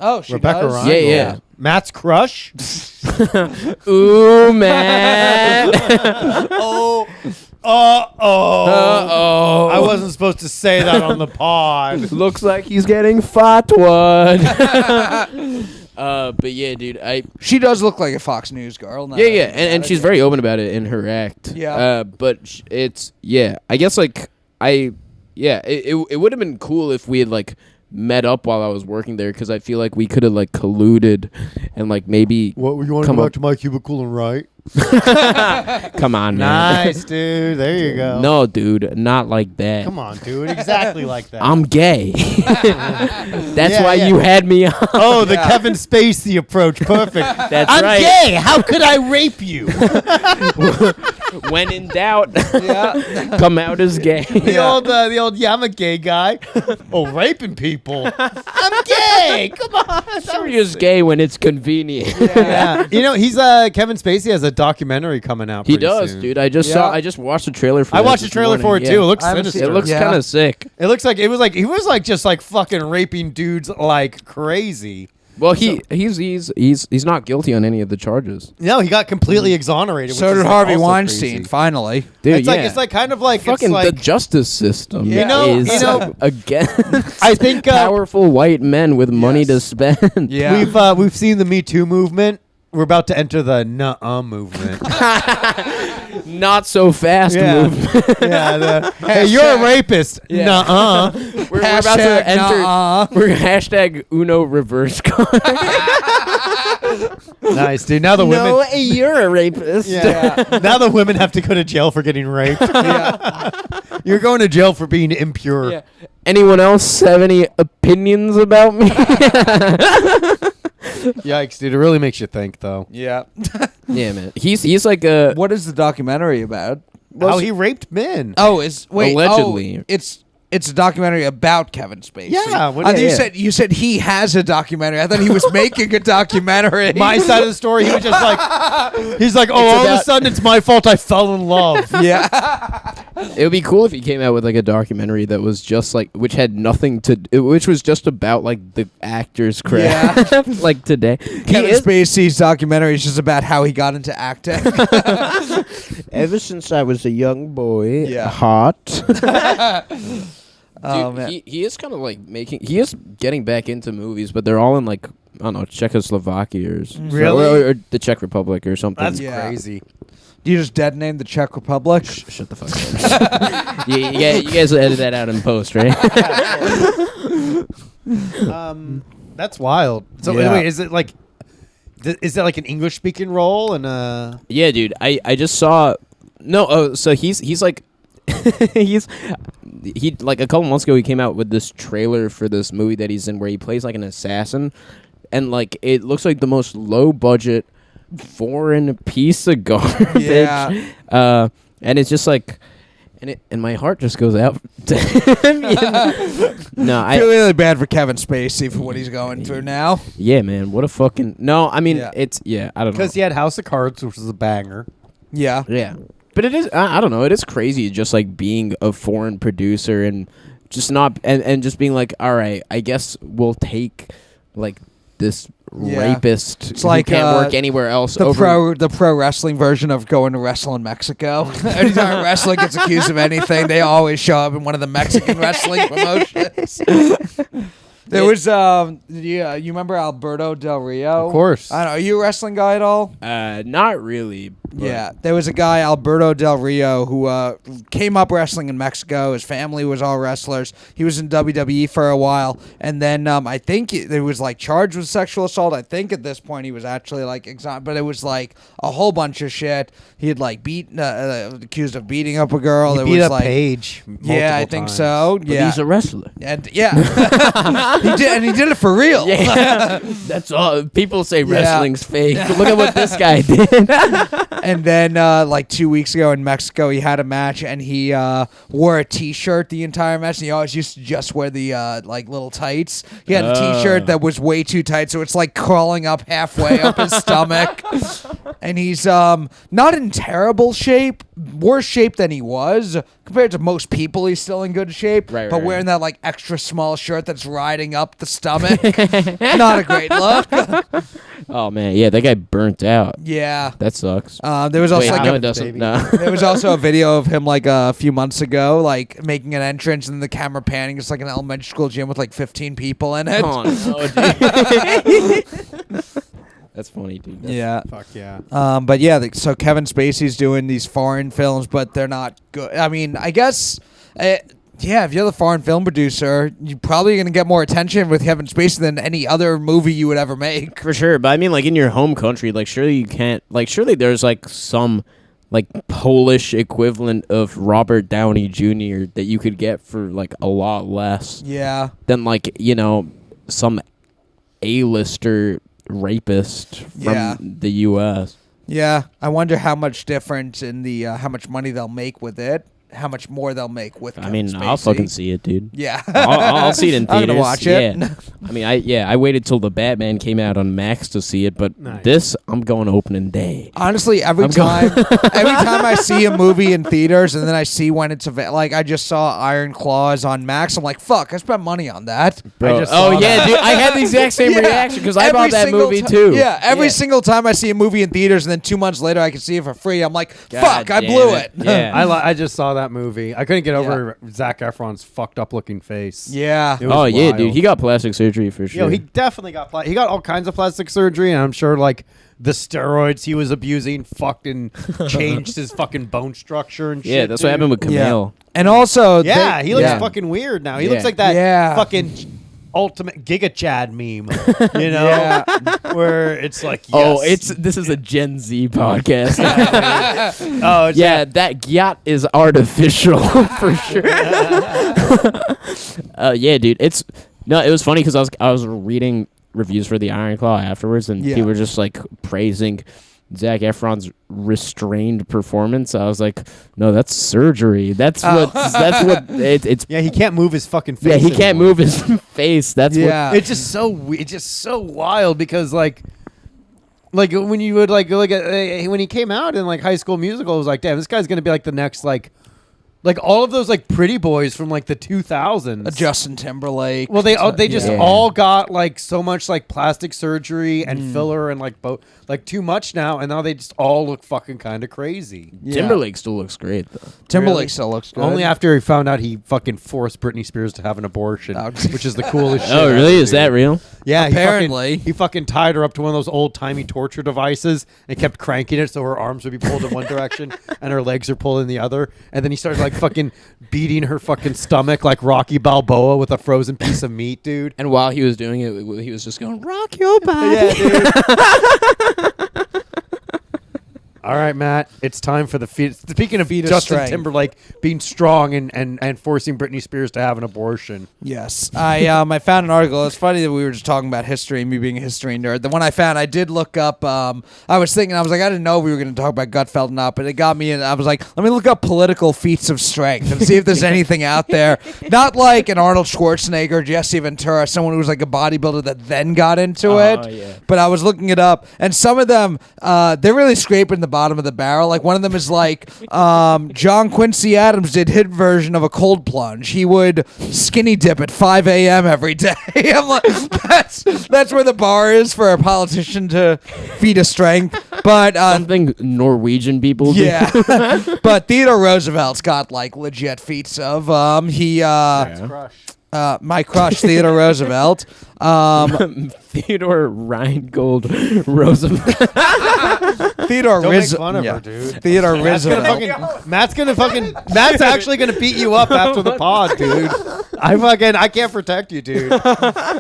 Oh, she Rebecca does? Ryan. Yeah, yeah. Matt's crush. Ooh, man. Oh. Uh-oh. I Uh-oh. wasn't supposed to say that on the pod. Looks like he's getting fatwa'd. But yeah, dude, She does look like a Fox News girl. now yeah, that I yeah, think and about she's it. very open about it in her act. Yeah. But it's I guess like it would have been cool if we had like met up while I was working there because I feel like we could have like colluded and like maybe What, you want to Come go up- back to my cubicle and write? come on, man. Nice, dude. There you go. No, dude, not like that. Come on, dude. Exactly like that. I'm gay. That's Yeah, why yeah. you had me on. Oh, the Kevin Spacey approach. Perfect. That's I'm right. gay. How could I rape you? When in doubt, Yeah. come out as gay. The old, yeah, I'm a gay guy. Oh, raping people. I'm gay. Come on. Surya's gay when it's convenient. Yeah. You know, he's Kevin Spacey has a documentary coming out. He pretty does, soon. dude. I just watched the trailer for I that watched the this trailer for it morning. too. It looks I haven't sinister. seen It looks Yeah. kind of sick. It looks like he was like just like fucking raping dudes like crazy. Well, he's not guilty on any of the charges. No, he got completely exonerated. So which did is, like, Harvey also Weinstein. crazy. Finally. Dude, It's like kind of like fucking it's like, the justice system You know- is you know- against I think powerful white men with money to Yes. spend. Yeah. we've seen the Me Too movement. We're about to enter the Nuh-Uh movement. Not so fast movement. Yeah, hey, you're a rapist. Yeah. Nuh-uh. We're about to Hashtag enter. nuh-uh. We're hashtag Uno reverse card. Nice, dude. Now the women. you're a rapist. Yeah. Now the women have to go to jail for getting raped. You're going to jail for being impure. Yeah. Anyone else have any opinions about me? Yikes, dude. It really makes you think, though. Yeah. Yeah, man. He's like a What is the documentary about? How he raped men. Oh, Allegedly. It's a documentary about Kevin Spacey. Yeah, what- I thought yeah. you said he has a documentary. I thought he was making a documentary. My side of the story, he was just like, he's like, oh, all of a about- sudden it's my fault I fell in love. Yeah. It would be cool if he came out with like a documentary that was just like, which had nothing to, which was just about like the actor's craft, like today. Kevin Spacey's documentary is just about how he got into acting. Ever since I was a young boy, Yeah. hot. Oh, Dude, man. he is kind of like he is getting back into movies, but they're all in like, I don't know, Czechoslovakia or, Really? or the Czech Republic or something. That's Yeah. crazy. Do you just dead name the Czech Republic? Shut the fuck up. You guys will edit that out in post, right? That's wild. So Yeah. wait, is it like an English speaking role and Yeah, dude. I just saw. No, so he's like, he like a couple months ago he came out with this trailer for this movie that he's in where he plays like an assassin, and like it looks like the most low budget, foreign piece of garbage. Yeah. And it's just like, and my heart just goes out to him. No, I feel really bad for Kevin Spacey for what he's going through now. Yeah, man. What a fucking no. I mean, Yeah. it's I don't know. Because he had House of Cards, which was a banger. Yeah. Yeah, but it is. I don't know. It is crazy, just like being a foreign producer and just not and just being like, all right, I guess we'll take like this rapist It's who like, can't work anywhere else. The over pro wrestling version of going to wrestle in Mexico. Anytime a wrestler gets accused of anything, they always show up in one of the Mexican wrestling promotions. There was you remember Alberto Del Rio? Of course. I don't know. Are you a wrestling guy at all? Not really. But Yeah, there was a guy, Alberto Del Rio, who came up wrestling in Mexico. His family was all wrestlers. He was in WWE for a while, and then I think there was like charged with sexual assault. I think at this point he was actually like but it was like a whole bunch of shit. He had like accused of beating up a girl. He It beat was up like Paige. yeah, I think times. so. But Yeah, he's a wrestler. and yeah, he did it for real. Yeah, that's all. People say wrestling's fake. Look at what this guy did. And then, like 2 weeks ago in Mexico, he had a match, and he wore a T-shirt the entire match. And he always used to just wear the like little tights. He had a T-shirt that was way too tight, so it's like crawling up halfway up his stomach. And he's not in terrible shape, worse shape than he was compared to most people. He's still in good shape, Right, but right. wearing that like extra small shirt that's riding up the stomach, not a great look. Oh man, yeah, that guy burnt out. Yeah. That sucks. There was also Wait, like no, a it doesn't. baby. No. There was also a video of him like a few months ago, like making an entrance and the camera panning. It's like an elementary school gym with like 15 people in it. Oh no, dude. That's funny, dude. Yeah. Fuck yeah. But yeah, so Kevin Spacey's doing these foreign films, but they're not good. I mean, I guess, yeah, if you're the foreign film producer, you're probably going to get more attention with Kevin Spacey than any other movie you would ever make. For sure, but I mean, like in your home country, like surely you can't, like surely there's like some like Polish equivalent of Robert Downey Jr. that you could get for like a lot less Yeah. than like some A-lister rapist from Yeah. the U.S. Yeah. I wonder how much difference in the how much money they'll make with it. How much more they'll make with Kevin I mean, Spacey. I'll fucking see it, dude. Yeah. I'll see it in I'm theaters. gonna watch it. Yeah. I mean, I waited till the Batman came out on Max to see it, but Nice. this I'm going opening day. Honestly, every time I see a movie in theaters and then I see when it's like I just saw Iron Claws on Max, I'm like, fuck, I spent money on that. Bro, I just saw yeah, that. dude, I had the exact same Yeah. reaction because I Every bought that single movie ti- too. Yeah, every Yeah. single time I see a movie in theaters and then 2 months later I can see it for free, I'm like, God fuck, I damn blew it. it. Yeah. I just saw that movie. I couldn't get over Zac Efron's fucked up looking face. Yeah. It was Oh yeah, wild. dude, he got plastic surgery for sure. Yo, he definitely got he got all kinds of plastic surgery, and I'm sure like the steroids he was abusing fucking changed his fucking bone structure and shit. yeah, that's what happened with Yeah. Camille. And also, Yeah, he looks yeah. fucking weird now. He Yeah. looks like that Yeah. fucking ultimate Giga Chad meme, you know, Yeah. where it's like, Oh, yes. this is a Gen Z podcast. Oh, it's yeah, that gyat is artificial for sure. Yeah, dude, it was funny because I was reading reviews for the Iron Claw afterwards, and Yeah. people were just like praising Zac Efron's restrained performance. I was like, no, that's surgery. That's what it's. yeah, he can't move his fucking face. Yeah, he can't anymore. move his face. That's Yeah. It's just so wild because like when you would like look at when he came out in like High School Musical, it was like, damn, this guy's gonna be like the next like all of those like pretty boys from like the 2000s. Justin Timberlake. Well, they just Yeah. all got like so much like plastic surgery and filler and like like too much now, and now they just all look fucking kind of crazy. Yeah. Timberlake still looks great though. Timberlake Really? still looks good. Only after he found out he fucking forced Britney Spears to have an abortion, Oh. which is the coolest shit. Oh, really? ever, Is that dude. real? Yeah, Apparently. he fucking tied her up to one of those old timey torture devices and kept cranking it so her arms would be pulled in one direction and her legs are pulled in the other. And then he started like fucking beating her fucking stomach like Rocky Balboa with a frozen piece of meat, dude. And while he was doing it, he was just going, "Rock your body." Yeah, dude. All right, right, Matt. It's time for the feet. Speaking of Feet of Justin strength. Timberlake being strong and forcing Britney Spears to have an abortion. Yes, I found an article. It's funny that we were just talking about history and me being a history nerd. The one I found, I did look up. I was thinking, I was like, I didn't know if we were going to talk about Gutfeld or not, but it got me. And I was like, let me look up political feats of strength and see if there's anything out there. Not like an Arnold Schwarzenegger, or Jesse Ventura, someone who was like a bodybuilder that then got into it. Yeah. But I was looking it up, and some of them, they're really scraping the bottom of the barrel. Like one of them is like John Quincy Adams did his version of a cold plunge. He would skinny dip at 5 a.m. every day. I'm like, that's where the bar is for a politician to feed a strength. But Something Norwegian people do. yeah, but Theodore Roosevelt's got like legit feats of my crush Theodore Roosevelt. Theodore Reingold Roosevelt. Theodore Don't make Roosevelt. fun of her, dude. Theodore Matt's Roosevelt. Matt's actually gonna beat you up after the pod, dude. I can't protect you, dude.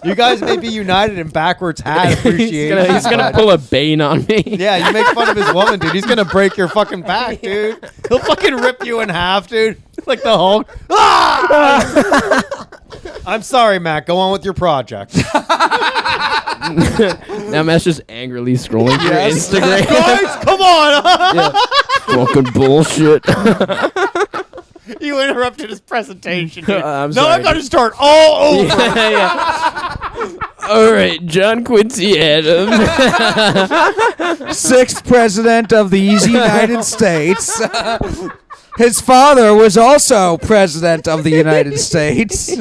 You guys may be united in backwards hat appreciation. He's gonna pull a Bane on me. Yeah, you make fun of his woman, dude. He's gonna break your fucking back, dude. He'll fucking rip you in half, dude. Like the Hulk. Ah! I'm sorry, Matt. Go on with your project. Now Matt's just angrily scrolling through Instagram. Guys, come on. Fucking bullshit. You interrupted his presentation. Dude. I'm Now sorry. I gotta start all over. All right, John Quincy Adams. 6th president of the United States. His father was also president of the United States.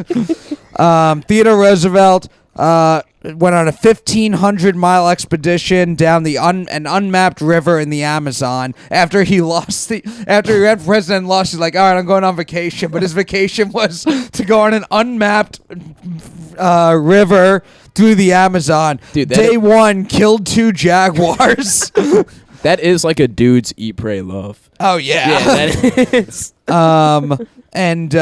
Theodore Roosevelt went on a 1,500-mile expedition down an unmapped river in the Amazon. After he ran for president and lost, he's like, all right, I'm going on vacation. But his vacation was to go on an unmapped river through the Amazon. Dude, Day 1, killed 2 jaguars. That is like a dude's eat, pray, love. Oh, yeah. Yeah, that is. And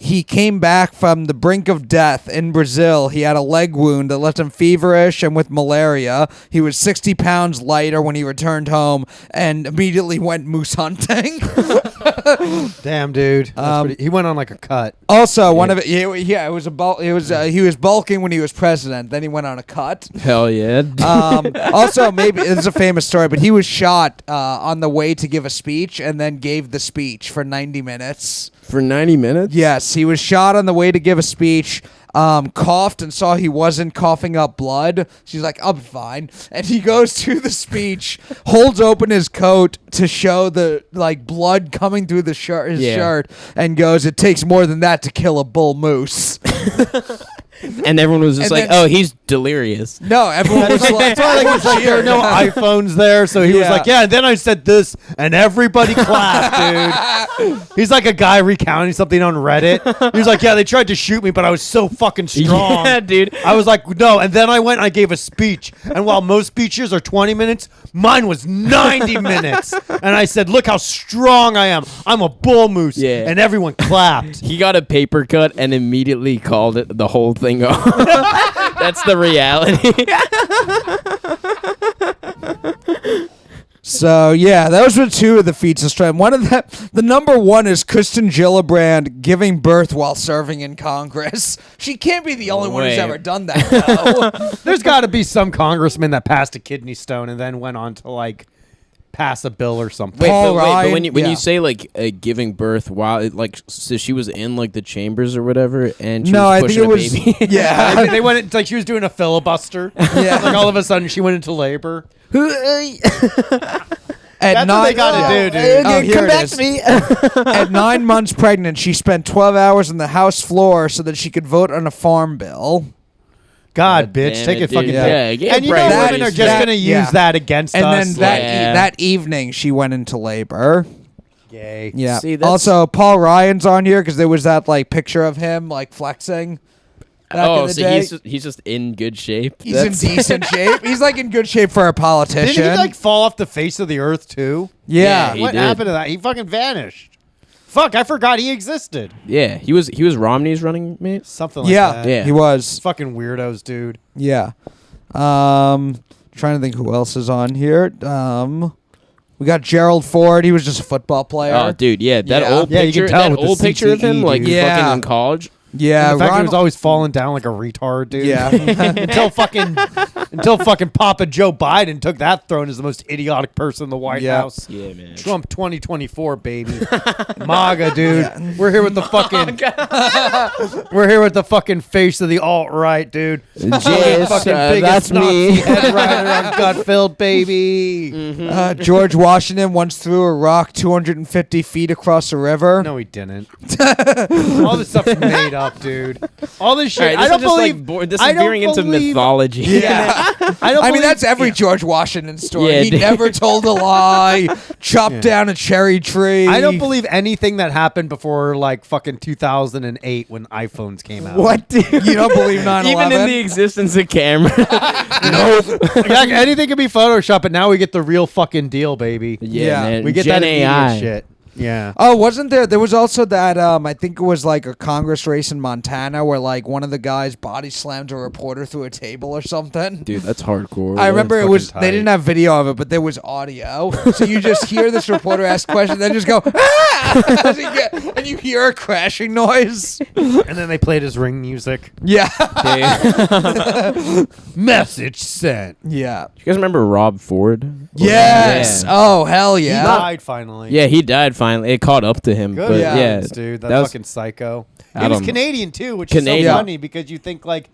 he came back from the brink of death in Brazil. He had a leg wound that left him feverish and with malaria. He was 60 pounds lighter when he returned home and immediately went moose hunting. Damn, dude. He went on like a cut. Also, one of it, yeah, it was he was bulking when he was president. Then he went on a cut. Hell yeah. Also, maybe it's a famous story, but he was shot on the way to give a speech and then gave the speech for 90 minutes. For 90 minutes? Yes, he was shot on the way to give a speech. Coughed and saw he wasn't coughing up blood. She's like, I'll be fine. And he goes to the speech, holds open his coat to show the like blood coming through the his shirt, and goes, it takes more than that to kill a bull moose. And everyone was just And like, then- oh, he's delirious. No, everyone was like, There are no iPhones there, so he was Yeah. like, yeah, and then I said this, and everybody clapped, dude. He's like a guy recounting something on Reddit. He was like, yeah, they tried to shoot me, but I was so fucking strong. Yeah, dude. I was like, no, and then I went and I gave a speech, and while most speeches are 20 minutes, mine was 90 minutes. And I said, look how strong I am. I'm a bull moose. Yeah. And everyone clapped. He got a paper cut and immediately called it the whole thing off. That's the reality. So yeah, those were 2 of the feats of strength. One of the number 1 is Kristen Gillibrand giving birth while serving in Congress. She can't be the only one who's Wait. ever done that, though. There's got to be some congressman that passed a kidney stone and then went on to like pass a bill or something. Paul but Ryan, when yeah. you say like giving birth while like so she was in like the chambers or whatever, and she No, was I think pushing it was. a baby. Yeah, I mean, they went it's like she was doing a filibuster. Yeah. Like all of a sudden she went into labor. At That's what they gotta do, dude. Oh, here Come it back is. to me. At 9 months pregnant, she spent 12 hours on the House floor so that she could vote on a farm bill. God, God bitch, damn take it, it fucking dude. back. Yeah, get And you know pregnant. women are just That- gonna use yeah. that against And us. then Yeah. that evening, she went into labor. Gay. Yeah. See, that's- Also, Paul Ryan's on here because there was that like picture of him like flexing. Back in Oh, the so day. he's just in good shape. He's in decent shape. He's like in good shape for a politician. Didn't he like fall off the face of the earth too? yeah. He What did. happened to that? He fucking vanished. Fuck, I forgot he existed. Yeah, he was Romney's running mate. Something like Yeah, that. Yeah. he was. Fucking weirdos, dude. Yeah. Trying to think who else is on here. We got Gerald Ford. He was just a football player. Oh, dude, yeah, that Yeah. old Yeah, you can picture, tell that with the old picture of him, CTE, like dude. Yeah. fucking in college. Yeah, And the fact he Ron- was always falling down like a retard, dude. Yeah. until fucking Papa Joe Biden took that throne as the most idiotic person in the White Yeah. House. Yeah, man. Trump 2024, baby. MAGA, dude. We're here with the fucking. We're here with the fucking face of the alt right, dude. Yes, fucking that's biggest Nazi me. head rider on Gutfeld, baby. George Washington once threw a rock 250 feet across a river. No, he didn't. All this stuff's made up, dude. All this All shit. right, I don't believe. this I is don't veering into believe- mythology. Yeah. I don't. I mean, believe- that's every yeah. George Washington story. Yeah, he dude. never told a lie, chopped down a cherry tree. I don't believe anything that happened before like fucking 2008 when iPhones came out. What? You don't believe 9/11? Even in the existence of camera. Yeah, anything can be Photoshop, but now we get the real fucking deal, baby. Yeah. man. We get Gen that immediate AI. shit. Yeah. Oh, wasn't there? There was also that. I think it was like a Congress race in Montana where like one of the guys body slammed a reporter through a table or something. Dude, that's hardcore. I remember it fucking was. tight. They didn't have video of it, but there was audio. So you just hear this reporter ask questions, then just go ah! and you hear a crashing noise. And then they played his ring music. Yeah, Message sent. yeah. You guys remember Rob Ford? Yes. Yeah. Oh hell He yeah. died finally. Yeah, he died finally. It caught up to him. Good But Yeah. yeah, riddance, dude. That, that was- fucking psycho. I He was don't- Canadian too, which Canadian. is so funny because you think like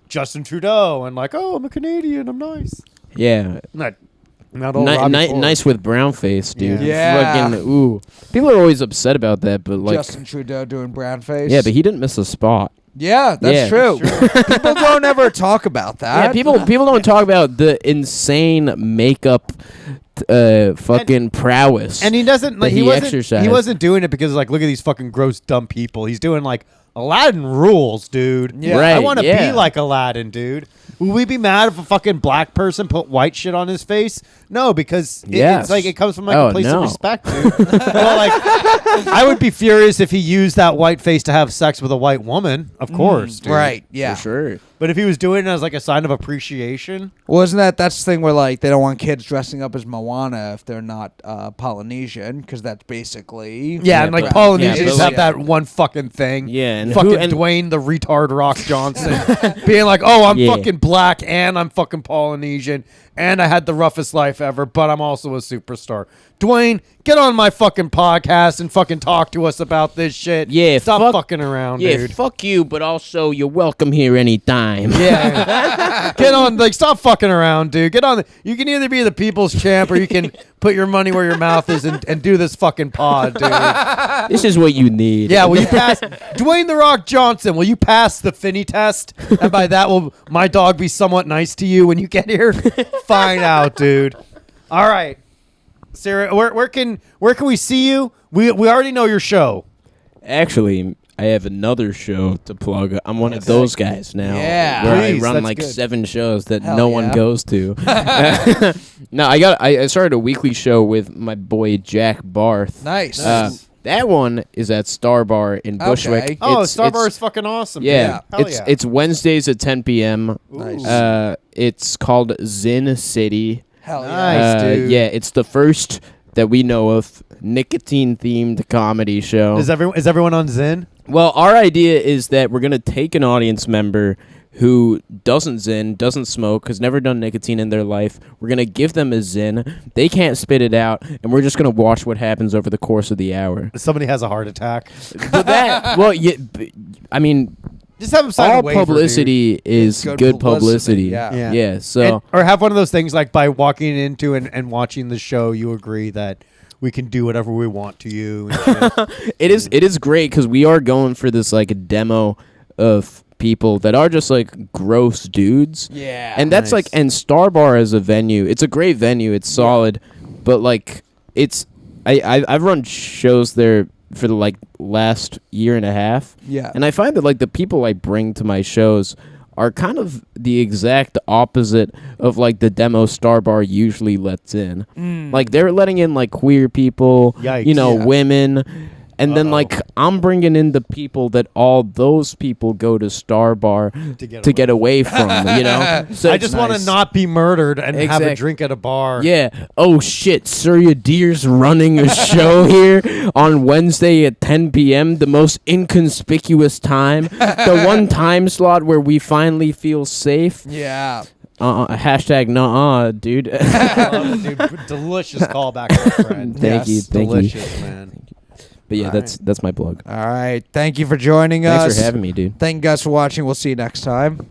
Justin Trudeau and like, oh, I'm a Canadian, I'm nice. yeah. Not old Robbie Ford. Nice with brown face, dude. Yeah. Fucking, ooh. People are always upset about that, but like, Justin Trudeau doing brown face. yeah, but he didn't miss a spot. Yeah, that's Yeah. true. People don't ever talk about that. Yeah, people don't talk about the insane makeup, fucking prowess. And he doesn't like that he he wasn't exercised. he wasn't doing it because like look at these fucking gross dumb people. He's doing like Aladdin rules, dude. Yeah. Right, I want to yeah. be like Aladdin, dude. Would we be mad if a fucking black person put white shit on his face? No, because Yes. it's like it comes from like Oh, a place no. of respect, dude. Well, like I would be furious if he used that white face to have sex with a white woman, of course, dude. Right, yeah. For sure. But if he was doing it as like a sign of appreciation, Wasn't that's the thing where like they don't want kids dressing up as Moana if they're not Polynesian because that's basically yeah, and like but- Polynesians yeah, have but- that one fucking thing. Yeah, and fucking who- and- Dwayne the retard Rock Johnson being like, "Oh, I'm Yeah. fucking black and I'm fucking Polynesian and I had the roughest life ever, but I'm also a superstar." Dwayne, get on my fucking podcast and fucking talk to us about this shit. Yeah, stop fucking around, Yeah, dude. fuck you, but also you're welcome here anytime. Yeah, get on. Like, stop fucking around, dude. Get on. You can either be the people's champ or you can put your money where your mouth is and do this fucking pod, dude. This is what you need. Yeah, will you pass Dwayne the Rock Johnson? Will you pass the Finney test? And by that, will my dog be somewhat nice to you when you get here? Find out, dude. All right, Sarah, where can we see you? We already know your show. Actually, I have another show to plug. I'm one of those guys now. Yeah. Where Please, I run that's like good. 7 shows that Hell no yeah. one goes to. No, I started a weekly show with my boy Jack Barth. nice. That one is at Star Bar in Bushwick. Okay. Oh, It's- Star it's- Bar is fucking awesome. Yeah, dude. Hell it's yeah. it's Wednesdays at 10 p.m. Nice. It's called Zyn City. Hell yeah. Nice, dude. Yeah, it's the first that we know of nicotine themed comedy show. Is everyone on Zyn? Well, our idea is that we're gonna take an audience member who doesn't Zyn, doesn't smoke, has never done nicotine in their life. We're gonna give them a Zyn. They can't spit it out, and we're just gonna watch what happens over the course of the hour. Somebody has a heart attack. But that, well, yeah, I mean, Just have them sign all a waiver, dude. publicity is good publicity. Yeah. Yeah. So And- or have one of those things like by walking into and watching the show, you agree that we can do whatever we want to you. And shit. it is great because we are going for this like a demo of people that are just like gross dudes. Yeah. And that's Nice. like, and Star Bar as a venue, it's a great venue. It's solid, but like it's, I've run shows there for the like last year and a half. Yeah. And I find that like the people I bring to my shows are kind of the exact opposite of like the demo Star Bar usually lets in. Like they're letting in like queer people, Yikes. you know, Yeah. women. and then like I'm bringing in the people that all those people go to Star Bar to get away from. You know, so I just want to not be murdered and have a drink at a bar. Yeah. Oh shit, Surya Deer's running a show here on Wednesday at 10 p.m. The most inconspicuous time, the one time slot where we finally feel safe. Yeah. Hashtag Nuh-Uh, dude. Dude, delicious callback, my friend. Thank you. Delicious, man. But yeah, that's my plug. All right. Thank you for joining us. Thanks for having me, dude. Thank you guys for watching. We'll see you next time.